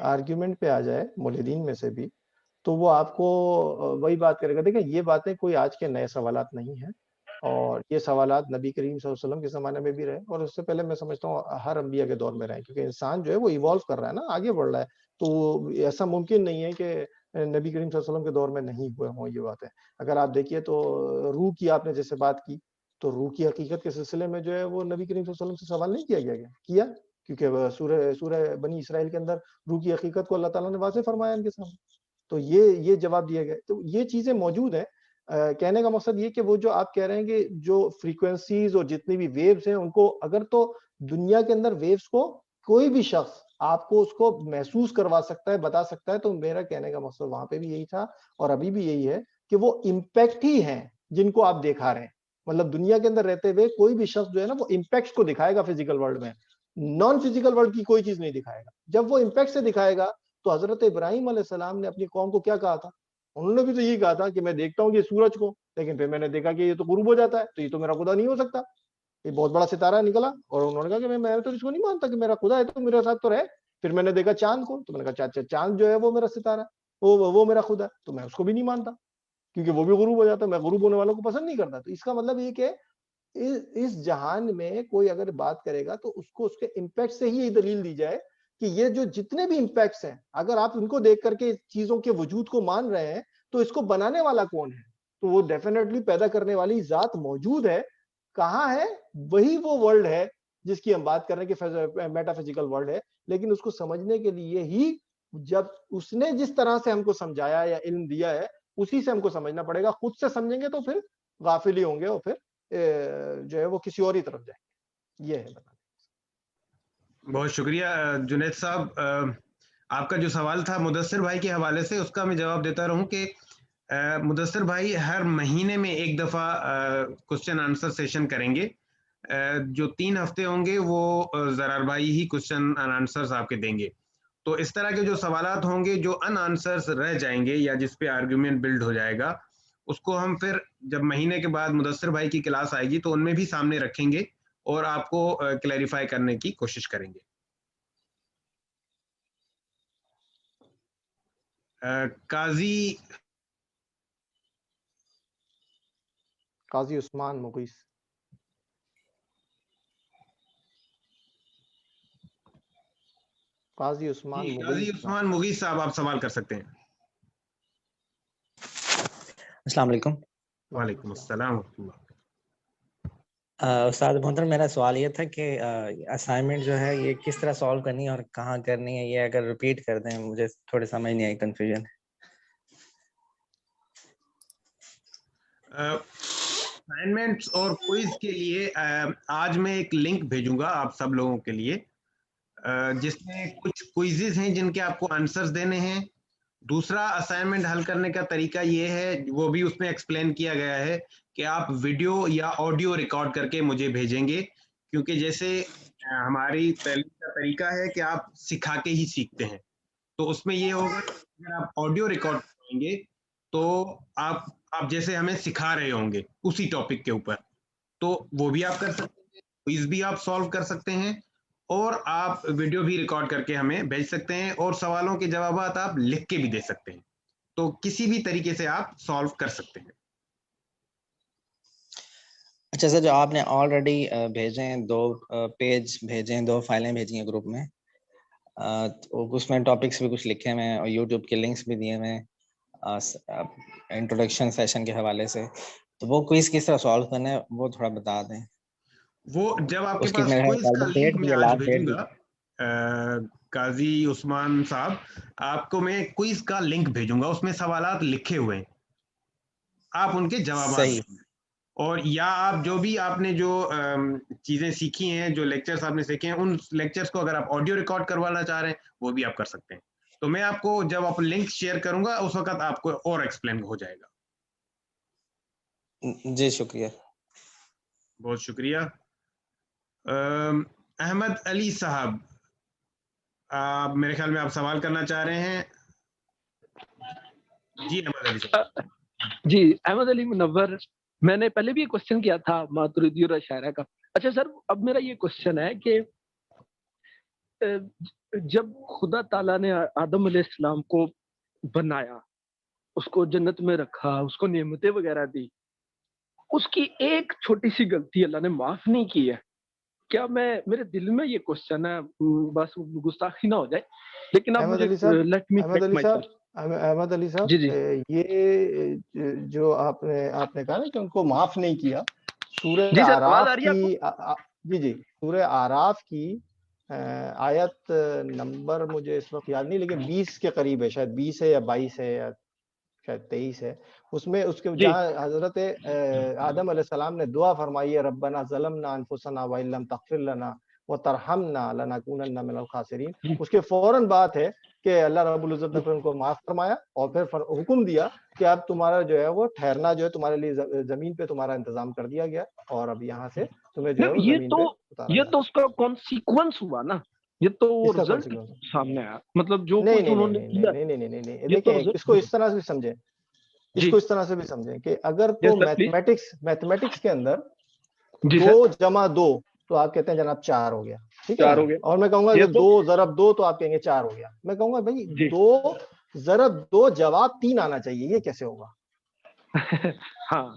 آرگیومنٹ پہ آ جائے ملحدین میں سے بھی, تو وہ آپ کو وہی بات کرے گا. دیکھیں یہ باتیں کوئی آج کے نئے سوالات نہیں ہیں, اور یہ سوالات نبی کریم صلی اللہ علیہ وسلم کے زمانے میں بھی رہے, اور اس سے پہلے میں سمجھتا ہوں ہر انبیاء کے دور میں رہے, کیونکہ انسان جو ہے وہ ایوالو کر رہا ہے نا, آگے بڑھ رہا ہے. تو ایسا ممکن نہیں ہے کہ نبی کریم صلی اللہ علیہ وسلم کے دور میں نہیں ہوئے ہوں یہ باتیں. اگر آپ دیکھیے تو روح کی آپ نے جیسے بات کی, تو روح کی حقیقت کے سلسلے میں جو ہے وہ نبی کریم صلی اللہ علیہ وسلم سے سوال نہیں کیا گیا, کیونکہ سورہ بنی اسرائیل کے اندر روح کی حقیقت کو اللہ تعالیٰ نے واضح فرمایا ان کے سامنے, تو یہ جواب دیا گیا. تو یہ چیزیں موجود ہیں. کہنے کا مقصد یہ کہ وہ جو آپ کہہ رہے ہیں کہ جو فریکوینسیز اور جتنی بھی ویوز ہیں ان کو, اگر تو دنیا کے اندر ویوز کو کوئی بھی شخص آپ کو اس کو محسوس کروا سکتا ہے, بتا سکتا ہے, تو میرا کہنے کا مقصد وہاں پہ بھی یہی تھا اور ابھی بھی یہی ہے کہ وہ امپیکٹ ہی ہیں جن کو آپ دکھا رہے ہیں. مطلب دنیا کے اندر رہتے ہوئے کوئی بھی شخص جو ہے نا وہ امپیکٹ کو دکھائے گا فزیکل ورلڈ میں, نان فزیکل ورلڈ کی کوئی چیز نہیں دکھائے گا. جب وہ امپیکٹ سے دکھائے گا, تو حضرت ابراہیم علیہ السلام نے اپنی قوم کو کیا کہا تھا؟ انہوں نے بھی تو یہی کہا تھا کہ میں دیکھتا ہوں یہ سورج کو, لیکن پھر میں نے دیکھا کہ یہ تو غروب ہو جاتا ہے, تو یہ تو میرا خدا نہیں ہو سکتا, یہ بہت بڑا ستارہ نکلا. اور انہوں نے کہا کہ میں تو اس کو نہیں مانتا کہ میرا خدا ہے, تو میرے ساتھ تو رہے. پھر میں نے دیکھا چاند کو, تو میں نے کہا اچھا چاند جو ہے وہ میرا ستارہ ہے, وہ میرا خدا ہے, تو میں اس کو بھی نہیں مانتا کیونکہ وہ بھی غروب ہو جاتا ہے, میں غروب ہونے والوں کو پسند نہیں کرتا. تو اس کا مطلب یہ کہ اس جہان میں کوئی اگر بات کرے گا تو اس کو اس کے امپیکٹ سے ہی یہ دلیل دی جائے کہ یہ جو جتنے بھی امپیکٹس ہیں اگر آپ ان کو دیکھ کر کے چیزوں کے وجود کو مان رہے ہیں تو اس کو بنانے والا کون ہے؟ تو وہ ڈیفینیٹلی پیدا کرنے والی ذات موجود ہے. کہاں ہے؟ وہی وہ ورلڈ ہے جس کی ہم بات کر رہے ہیں کہ میٹا فزیکل ورلڈ ہے. لیکن اس کو سمجھنے کے لیے ہی جب اس نے جس طرح سے ہم کو سمجھایا یا علم دیا ہے اسی سے ہم کو سمجھنا پڑے گا. خود سے سمجھیں گے تو پھر غافل ہی ہوں گے اور پھر جو ہے وہ کسی اور ہی طرف جائیں گے. یہ ہے. بہت شکریہ جنید صاحب. آپ کا جو سوال تھا مدثر بھائی کے حوالے سے اس کا میں جواب دیتا رہوں کہ مدثر بھائی ہر مہینے میں ایک دفعہ کوسچن آنسر سیشن کریں گے. جو 3 ہفتے ہوں گے وہ زرار بھائی ہی کوسچن آنسرز آپ کے دیں گے. تو اس طرح کے جو سوالات ہوں گے جو ان آنسرز رہ جائیں گے یا جس پہ آرگیومنٹ بلڈ ہو جائے گا اس کو ہم پھر جب مہینے کے بعد مدثر بھائی کی کلاس آئے گی تو ان میں بھی سامنے رکھیں گے اور آپ کو کلیریفائی کرنے کی کوشش کریں گے. قاضی عثمان مغیث. قاضی عثمان مغیث صاحب آپ سوال کر سکتے ہیں. السلام علیکم. وعلیکم السلام ورحمۃ اللہ. استاد محترم میرا سوال یہ تھا کہ اسائنمنٹ جو ہے یہ کس طرح سالو کرنی ہے اور کہاں کرنی ہے، یہ اگر ریپیٹ کر دیں مجھے تھوڑی سمجھ نہیں آئی، کنفیوژن ہے. اسائنمنٹس اور کوئز کے لیے آج میں ایک لنک بھیجوں گا آپ سب لوگوں کے لیے جس میں کچھ کوئزز ہیں جن کے آپ کو آنسرز دینے ہیں. دوسرا اسائنمنٹ حل کرنے کا طریقہ یہ ہے، وہ بھی اس میں ایکسپلین کیا گیا ہے کہ آپ ویڈیو یا آڈیو ریکارڈ کر کے مجھے بھیجیں گے، کیونکہ جیسے ہماری تعلیم کا طریقہ ہے کہ آپ سکھا کے ہی سیکھتے ہیں. تو اس میں یہ ہوگا کہ اگر آپ آڈیو ریکارڈ کریں گے تو آپ جیسے ہمیں سکھا رہے ہوں گے اسی ٹاپک کے اوپر، تو وہ بھی آپ کر سکتے ہیں، کوئز بھی آپ سالو کر سکتے ہیں اور آپ ویڈیو بھی ریکارڈ کر کے ہمیں بھیج سکتے ہیں اور سوالوں کے جوابات آپ لکھ کے بھی دے سکتے ہیں. تو کسی بھی طریقے سے آپ سالو کر سکتے ہیں. اچھا سر، جو آپ نے آلریڈی بھیجے ہیں 2 پیج بھیجے ہیں، 2 فائلیں بھیجی ہیں گروپ میں، اس میں ٹاپکس بھی کچھ لکھے ہوئے ہیں اور یوٹیوب کے لنکس بھی دیے ہوئے ہیں انٹروڈکشن سیشن کے حوالے سے، تو وہ کوئز کس طرح سالو کرنا ہے وہ تھوڑا بتا دیں. وہ جب آپ کے اس کی پاس میرے کوئز خیال کا میں لنک ڈیٹ میں بھی ہے، آج لاسٹ بھیجوں ڈیٹ بھی. گا قاضی عثمان صاحب، آپ کو میں کوئز کا لنک بھیجوں گا، اس میں سوالات لکھے ہوئے ہیں، آپ ان کے جوابات صحیح. دیں. اور یا آپ جو بھی آپ نے جو چیزیں سیکھی ہیں، جو لیکچرز آپ نے سیکھے ہیں، ان لیکچرز کو اگر آپ آڈیو ریکارڈ کروانا چاہ رہے ہیں وہ بھی آپ کر سکتے ہیں. تو میں آپ کو جب آپ لنک شیئر کروں گا اس وقت آپ کو اور ایکسپلین ہو جائے گا. جی شکریہ. بہت شکریہ. احمد علی صاحب، آپ میرے خیال میں آپ سوال کرنا چاہ رہے ہیں. جی احمد علی صاحب. جی احمد علی منور، میں نے پہلے بھی یہ کوشچن کیا تھا ماتریدی اور اشاعرہ کا. اچھا سر، اب میرا یہ کوشچن ہے کہ جب خدا تعالیٰ نے آدم علیہ السلام کو بنایا، اس کو جنت میں رکھا، اس کو نعمتیں وغیرہ دی، اس کی ایک چھوٹی سی غلطی اللہ نے معاف نہیں کی ہے. کیا میرے دل میں یہ کوشچن ہے، بس گستاخی نہ ہو جائے، لیکن آپ مجھے لیٹ می کریکٹ مائی سیلف. احمد علی صاحب، جی جی یہ جو آپ نے کہا نا کہ ان کو معاف نہیں کیا، سورہ جی سر، آواز آراف آ رہی ہے آپ کی جی سورہ آراف کی آیت نمبر مجھے اس وقت یاد نہیں، لیکن 20 کے قریب ہے، شاید 20 ہے یا 22 ہے یا شاید 23 ہے. اس میں اس کے جی جہاں حضرت آدم علیہ السلام نے دعا فرمائی ہے، ربنا ظلمنا انفسنا وان لم تغفر لنا وترحمنا لنکونن من الخاسرین، اس کے فوراً بات ہے کہ اللہ رب العزت نے پھر ان کو معاف فرمایا اور پھر حکم دیا کہ اب تمہارا جو ہے وہ ٹھہرنا جو ہے تمہارے لیے زمین پہ تمہارا انتظام کر دیا گیا اور اب یہاں سے تمہیں جو ہے وہ زمین پہ اتارا یہ جا تو اس کا کانسیکوینس ہوا نا، یہ تو اس کا رزلٹ کانسیکوینس سامنے آیا، مطلب جو نہیں کچھ نہیں انہوں نہیں نے نہیں کیا نہیں نہیں نہیں نہیں یہ تو دیکھیں، اس کو اس طرح سے سمجھیں، اس جی کو اس طرح سے بھی سمجھیں کہ اگر تو یس سر پلیز. میتھمیٹکس کے اندر جی 2 سر، جمع 2 تو آپ کہتے ہیں جناب 4 ہو گیا، ٹھیک ہے 4 نا. ہو گیا اور میں کہوں گا کہ یہ تو 2 ضرب 2 تو آپ کہیں گے 4 ہو گیا. میں کہوں گا بھائی جی 2 ضرب 2 جواب 3 آنا چاہیے، یہ کیسے ہوگا؟ ہاں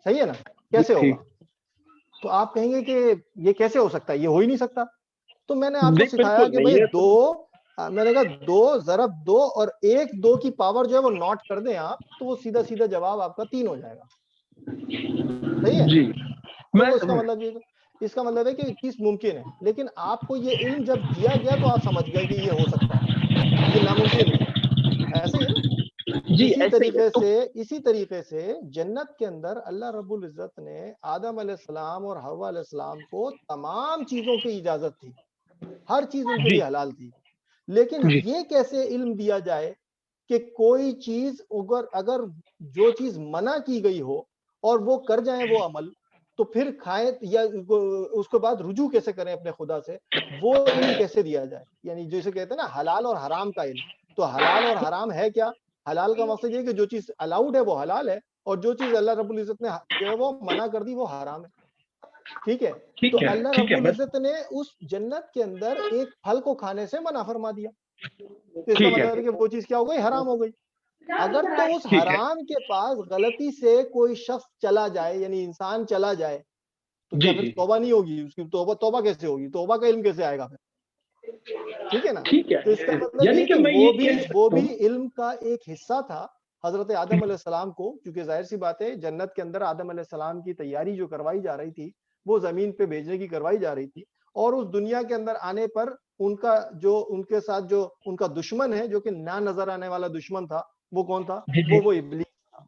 صحیح ہے نا، جی کیسے ہوگا؟ ٹھیک. تو آپ کہیں گے کہ یہ کیسے ہو سکتا ہے، یہ ہو ہی نہیں سکتا. تو میں نے آپ کو سکھایا کہ بھائی میں نے کہا 2 ضرب 2 اور 1 2 کی پاور جو ہے وہ نوٹ کر دیں آپ, تو وہ سیدھا سیدھا جواب آپ کا 3 ہو جائے گا. صحیح ہے جی. تو اس کا مطلب ہے کہ چیز ممکن ہے, لیکن آپ کو یہ علم جب دیا گیا تو آپ سمجھ گئے کہ یہ ہو سکتا ہے, یہ ناممکن نہیں ہے. ایسے ہی ہے نا. جی اسی طریقے سے جنت کے اندر اللہ رب العزت نے آدم علیہ السلام اور حوا علیہ السلام کو تمام چیزوں کی اجازت تھی, ہر چیز ان کے لیے حلال تھی, لیکن یہ کیسے علم دیا جائے کہ کوئی چیز اگر جو چیز منع کی گئی ہو اور وہ کر جائیں وہ عمل, تو پھر کھائیں یا اس کے بعد رجوع کیسے کریں اپنے خدا سے, وہ علم کیسے دیا جائے. یعنی جیسے کہتے ہیں نا حلال اور حرام کا علم, تو حلال اور حرام ہے کیا؟ حلال کا مقصد یہ کہ جو چیز الاؤڈ ہے وہ حلال ہے, اور جو چیز اللہ رب العزت نے جو ہے وہ منع کر دی وہ حرام ہے. ٹھیک ہے, تو اللہ رب العزت نے اس جنت کے اندر ایک پھل کو کھانے سے منع فرما دیا, تو اس کا مطلب ہے کہ وہ چیز کیا ہو گئی؟ حرام ہو گئی. اگر تو اس حرام کے پاس غلطی سے کوئی شخص چلا جائے, یعنی انسان چلا جائے, تو کیا پھر توبہ نہیں ہوگی اس کی؟ توبہ کیسے ہوگی؟ توبہ کا علم کیسے آئے گا پھر؟ ٹھیک ہے نا. تو اس کا مطلب یہ کہ وہ بھی علم کا ایک حصہ تھا حضرت آدم علیہ السلام کو, کیونکہ ظاہر سی بات ہے جنت کے اندر آدم علیہ السلام کی تیاری جو کروائی جا رہی تھی وہ زمین پہ بھیجنے کی کروائی جا رہی تھی, اور اس دنیا کے اندر آنے پر ان کا جو ان کے ساتھ جو ان کا دشمن ہے, جو کہ نہ نظر آنے والا دشمن تھا, وہ کون تھا؟ وہ ابلیس تھا.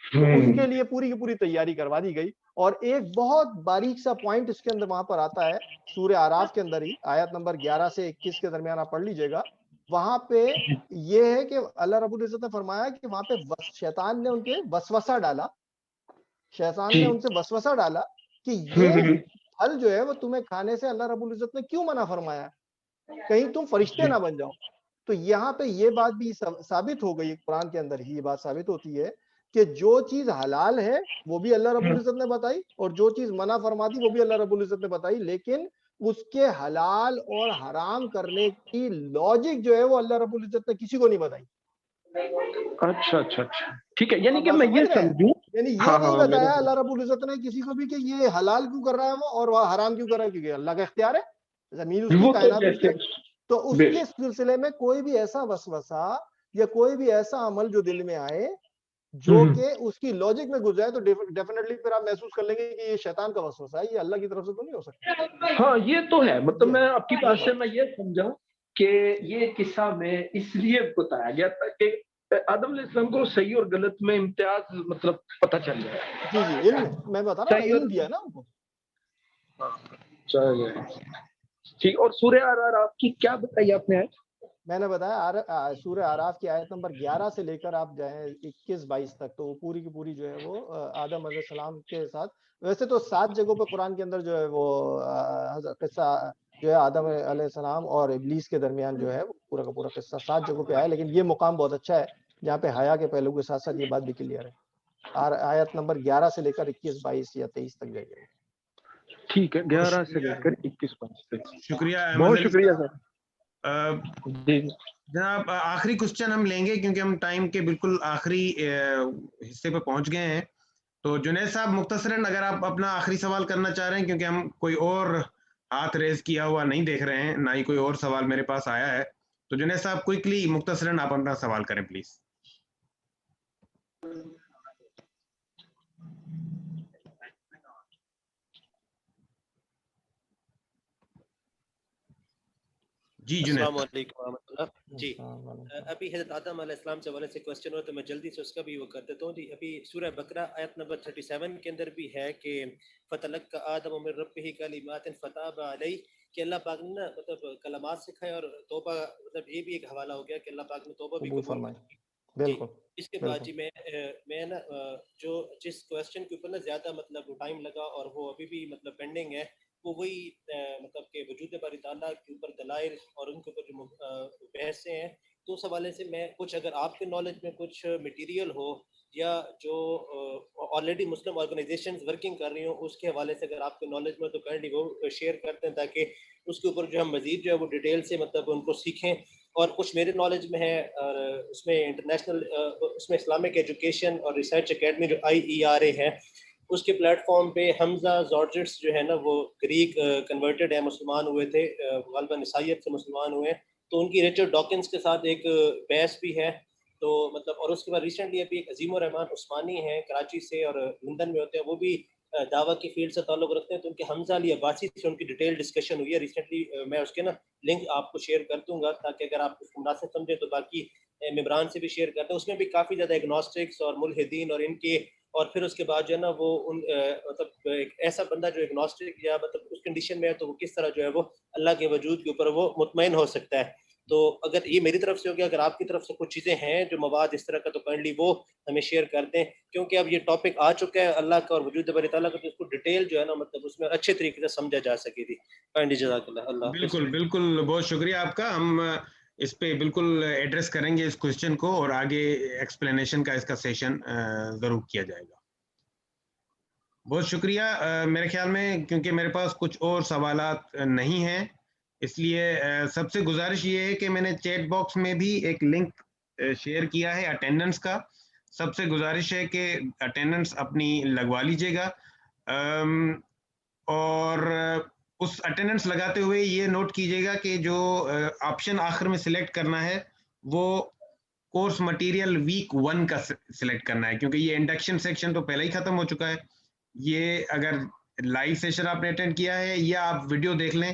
تو اس کے لیے پوری کی پوری تیاری کروا دی گئی. اور ایک بہت باریک سا پوائنٹ اس کے اندر وہاں پر آتا ہے سورہ اعراف کے اندر ہی, آیت نمبر 11 سے 21 کے درمیان آپ پڑھ لیجئے گا. وہاں پہ یہ ہے کہ اللہ رب العزت نے فرمایا کہ وہاں پہ شیطان نے ان کے وسوسہ ڈالا, شیطان نے ان سے وسوسہ ڈالا کہ یہ پھل جو ہے وہ تمہیں کھانے سے اللہ رب العزت نے کیوں منع فرمایا, کہیں تم فرشتے نہ بن جاؤ. تو یہاں پہ یہ بات بھی ثابت ہو گئی, قرآن کے اندر ہی یہ بات ثابت ہوتی ہے کہ جو چیز حلال ہے وہ بھی اللہ رب العزت نے بتائی, اور جو چیز منع فرما دی وہ بھی اللہ رب العزت نے بتائی, لیکن اس کے حلال اور حرام کرنے کی لاجک جو ہے وہ اللہ رب العزت نے کسی کو نہیں بتائی. اچھا ٹھیک ہے, یعنی کہ میں یہ سمجھوں, یعنی یہ نہیں بتایا اللہ رب العزت نے کسی کو بھی کہ یہ حلال کیوں کر رہا ہے وہ اور وہ حرام کیوں کر رہا ہے, کیونکہ اللہ کا اختیار ہے, زمین اس کی, کائنات اس کی. تو اس کے سلسلے میں کوئی بھی ایسا وسوسہ یا کوئی بھی ایسا عمل جو دل میں آئے جو کہ اس کی لاجک میں گزرے, تو ڈیفینیٹلی پھر آپ محسوس کر لیں گے کہ یہ شیطان کا وسوسہ ہے, یہ اللہ کی طرف سے تو نہیں ہو سکتا. ہاں یہ تو ہے, مطلب میں آپ کی بات سے میں یہ سمجھا کہ یہ قصہ میں اس لیے بتایا گیا تھا کہ آدم علیہ السلام کو صحیح اور غلط میں امتیاز مطلب پتہ چل جائے. جی علم میں بتا رہا ہوں, علم دیا نا ان کو. ٹھیک, اور سورہ اعراف کی کیا بتائی آپ نے؟ میں نے بتایا سورہ اعراف کی آیت نمبر 11 سے لے کر آپ جائیں 21-22 تک, تو وہ پوری کی پوری جو ہے وہ آدم علیہ السلام کے ساتھ, ویسے تو 7 جگہوں پہ قرآن کے اندر جو ہے وہ قصہ جو ہے آدم علیہ السلام اور ابلیس کے درمیان جو ہے وہ پورا کا پورا قصہ 7 جگہوں پہ آیا, لیکن یہ مقام بہت اچھا ہے جہاں پہ حیا کے پہلو کے ساتھ ساتھ یہ بات بھی کلیئر ہے. آیت نمبر 11 سے لے کر 21-22 یا 23 تک جائیے. ٹھیک ہے, 11 سے لے کر 21-22 تک. شکریہ, بہت شکریہ سر. جناب آخری کوشچن ہم لیں گے کیونکہ ہم ٹائم کے بالکل آخری حصے پہ پہنچ گئے ہیں. تو جنید صاحب مختصراً اگر آپ اپنا آخری سوال کرنا چاہ رہے ہیں, کیونکہ ہم کوئی اور ہاتھ ریز کیا ہوا نہیں دیکھ رہے ہیں, نہ ہی کوئی اور سوال میرے پاس آیا ہے, تو جنید صاحب کوئکلی مختصراً آپ اپنا سوال کریں پلیز. جی السلام علیکم ورحمۃ اللہ. جی ابھی حضرت آدم علیہ السلام سے حوالے سے کوشچن ہوا تو میں جلدی سے اس کا بھی وہ کر دیتا ہوں. جی ابھی سورہ بقرہ آیت نمبر 37 کے اندر بھی ہے کہ فَتَلَقَّى آدَمُ مِن رَبِّهِ كَلِمَاتٍ فَتَابَ عَلَيْهِ, کہ اللہ پاک نے مطلب کلمات سکھائے اور توبہ, مطلب یہ بھی ایک حوالہ ہو گیا کہ اللہ پاک نے توبہ بھی قبول کی. بالکل. اس کے بعد جی میں نا جو جس کوشچن کے اوپر نا زیادہ مطلب ٹائم لگا اور وہ ابھی بھی مطلب پینڈنگ ہے, وہ وہی مطلب کہ وجود باری تعالیٰ کے اوپر دلائل اور ان کے اوپر جو بحثیں ہیں, تو اس حوالے سے میں کچھ, اگر آپ کے نالج میں کچھ مٹیریل ہو یا جو آلریڈی مسلم آرگنائزیشنز ورکنگ کر رہی ہوں اس کے حوالے سے اگر آپ کے نالج میں تو کائنڈلی وہ شیئر کرتے ہیں, تاکہ اس کے اوپر جو ہم مزید جو ہے وہ ڈیٹیل سے مطلب ان کو سیکھیں. اور کچھ میرے نالج میں ہے, اور اس میں انٹرنیشنل اس میں اسلامک ایجوکیشن اور ریسرچ اکیڈمی جو IERA ہے, اس کے پلیٹ فارم پہ حمزہ زورجٹس جو ہے نا وہ گریک کنورٹڈ ہے، مسلمان ہوئے تھے، غالباً عیسائیت سے مسلمان ہوئے، تو ان کی رچرڈ ڈاکنز کے ساتھ ایک بحث بھی ہے. تو مطلب اور اس کے بعد ریسنٹلی ابھی ایک عظیم الرحمان عثمانی ہیں کراچی سے اور لندن میں ہوتے ہیں، وہ بھی دعوت کی فیلڈ سے تعلق رکھتے ہیں، تو ان کے حمزہ علی عباسی سے ان کی ڈیٹیل ڈسکشن ہوئی ہے ریسنٹلی. میں اس کے نا لنک آپ کو شیئر کر دوں گا تاکہ اگر آپ اس کو مناسب سمجھیں تو باقی ممبران سے بھی شیئر کرتے ہیں. اس میں بھی کافی زیادہ ایگنوسٹکس اور ملحدین اور ان کے، اور پھر اس کے بعد جو ہے نا وہ ان مطلب ایک ایسا بندہ جو ایگنوسٹک یا مطلب اس کنڈیشن میں ہے تو وہ کس طرح جو ہے وہ اللہ کے وجود کے اوپر وہ مطمئن ہو سکتا ہے. تو اگر یہ میری طرف سے ہو گیا، اگر آپ کی طرف سے کچھ چیزیں ہیں جو مواد اس طرح کا تو کائنڈلی وہ ہمیں شیئر کر دیں، کیونکہ اب یہ ٹاپک آ چکا ہے اللہ کا اور وجود باری تعالیٰ کا، تو اس کو ڈیٹیل جو ہے نا مطلب اس میں اچھے طریقے سے سمجھا جا سکے تھی. کائنڈلی جزاک اللہ. اللہ بالکل بالکل، بہت شکریہ آپ کا. ہم اس پہ بالکل ایڈریس کریں گے اس کوشچن کو، اور آگے ایکسپلینیشن کا اس کا سیشن ضرور کیا جائے گا. بہت شکریہ. میرے خیال میں کیونکہ میرے پاس کچھ اور سوالات نہیں ہیں، اس لیے سب سے گزارش یہ ہے کہ میں نے چیٹ باکس میں بھی ایک لنک شیئر کیا ہے اٹینڈنس کا. سب سے گزارش ہے کہ اٹینڈنس اپنی لگوا لیجیے گا، اور اس اٹینڈنس لگاتے ہوئے یہ نوٹ کیجیے گا کہ جو آپشن آخر میں سلیکٹ کرنا ہے وہ کورس مٹیریل ویک 1 کا سلیکٹ کرنا ہے، کیونکہ یہ انڈکشن سیکشن تو پہلے ہی ختم ہو چکا ہے. یہ اگر لائیو سیشن آپ نے اٹینڈ کیا ہے یا آپ ویڈیو دیکھ لیں،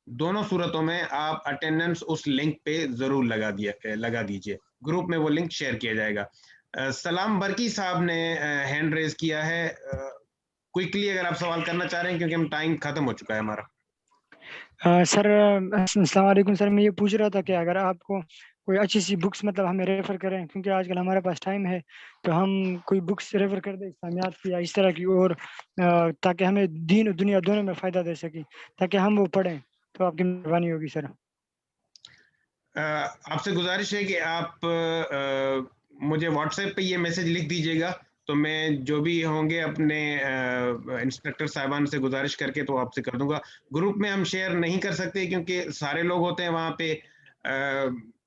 دونوں صورتوں میں آپ اٹینڈنس اس لنک پہ ضرور لگا دیجئے. گروپ میں وہ لنک شیئر کیا جائے گا. سلام برکی صاحب نے ہینڈ ریز کیا ہے. کوئکلی اگر آپ سوال کرنا چاہ رہے ہیں کیونکہ ہم ٹائم ختم ہو چکا ہے ہمارا. سر السلام علیکم سر. میں یہ پوچھ رہا تھا کہ اگر آپ کو کوئی اچھی سی بکس مطلب ہمیں ریفر کریں، کیونکہ آج کل ہمارے پاس ٹائم ہے تو ہم کوئی بکس ریفر کر دیں اسلامیات کی یا اس طرح کی، اور تاکہ ہمیں دین اور دنیا دونوں میں فائدہ دے سکیں، تاکہ ہم وہ پڑھیں، تو آپ کی مہربانی ہوگی سر. آپ سے گزارش ہے کہ آپ مجھے واٹس ایپ پہ یہ میسج لکھ دیجیے گا، تو میں جو بھی ہوں گے اپنے انسپیکٹر صاحبان سے گزارش کر کے تو آپ سے کر دوں گا. گروپ میں ہم شیئر نہیں کر سکتے کیونکہ سارے لوگ ہوتے ہیں وہاں پہ،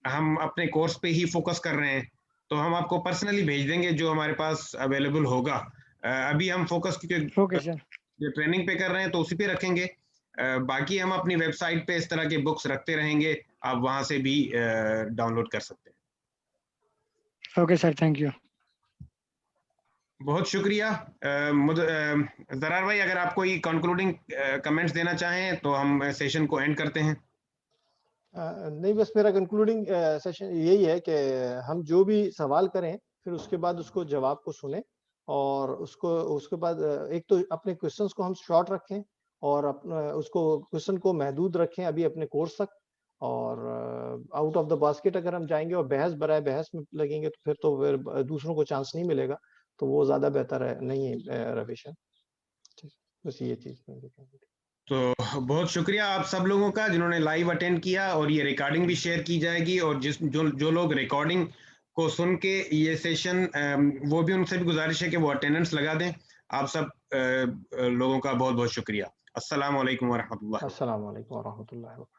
ہم اپنے کورس پہ ہی فوکس کر رہے ہیں، تو ہم آپ کو پرسنلی بھیج دیں گے جو ہمارے پاس اویلیبل ہوگا. ابھی ہم فوکس اوکے سر، جو ٹریننگ پہ کر رہے ہیں تو اسی پہ رکھیں گے. باقی ہم اپنی ویب سائٹ پہ اس طرح کے بکس رکھتے رہیں گے، آپ وہاں سے بھی ڈاؤن لوڈ کر سکتے ہیں. Okay sir, thank you. بہت شکریہ. زرار بھائی اگر آپ کوئی کنکلوڈنگ کمنٹس دینا چاہیں تو ہم سیشن کو اینڈ کرتے ہیں. نہیں، بس میرا کنکلوڈنگ سیشن یہی ہے کہ ہم جو بھی سوال کریں پھر اس کے بعد اس کو جواب کو سنیں، اور اس کے بعد ایک تو اپنے کوشچنس کو ہم شارٹ رکھیں اور اپنا اس کو کوشچن کو محدود رکھیں ابھی اپنے کورس تک، اور آؤٹ آف دا باسکٹ اگر ہم جائیں گے اور بحث برائے بحث میں لگیں گے تو پھر دوسروں کو چانس نہیں ملے گا، تو وہ زیادہ بہتر ہے نہیں ہے رویشن. بس یہ چیز. تو بہت شکریہ آپ سب لوگوں کا جنہوں نے لائیو اٹینڈ کیا، اور یہ ریکارڈنگ بھی شیئر کی جائے گی، اور جو لوگ ریکارڈنگ کو سن کے یہ سیشن، وہ بھی ان سے بھی گزارش ہے کہ وہ اٹینڈنس لگا دیں. آپ سب لوگوں کا بہت بہت شکریہ. السلام علیکم ورحمۃ اللہ. السلام علیکم ورحمۃ اللہ وبرکاتہ.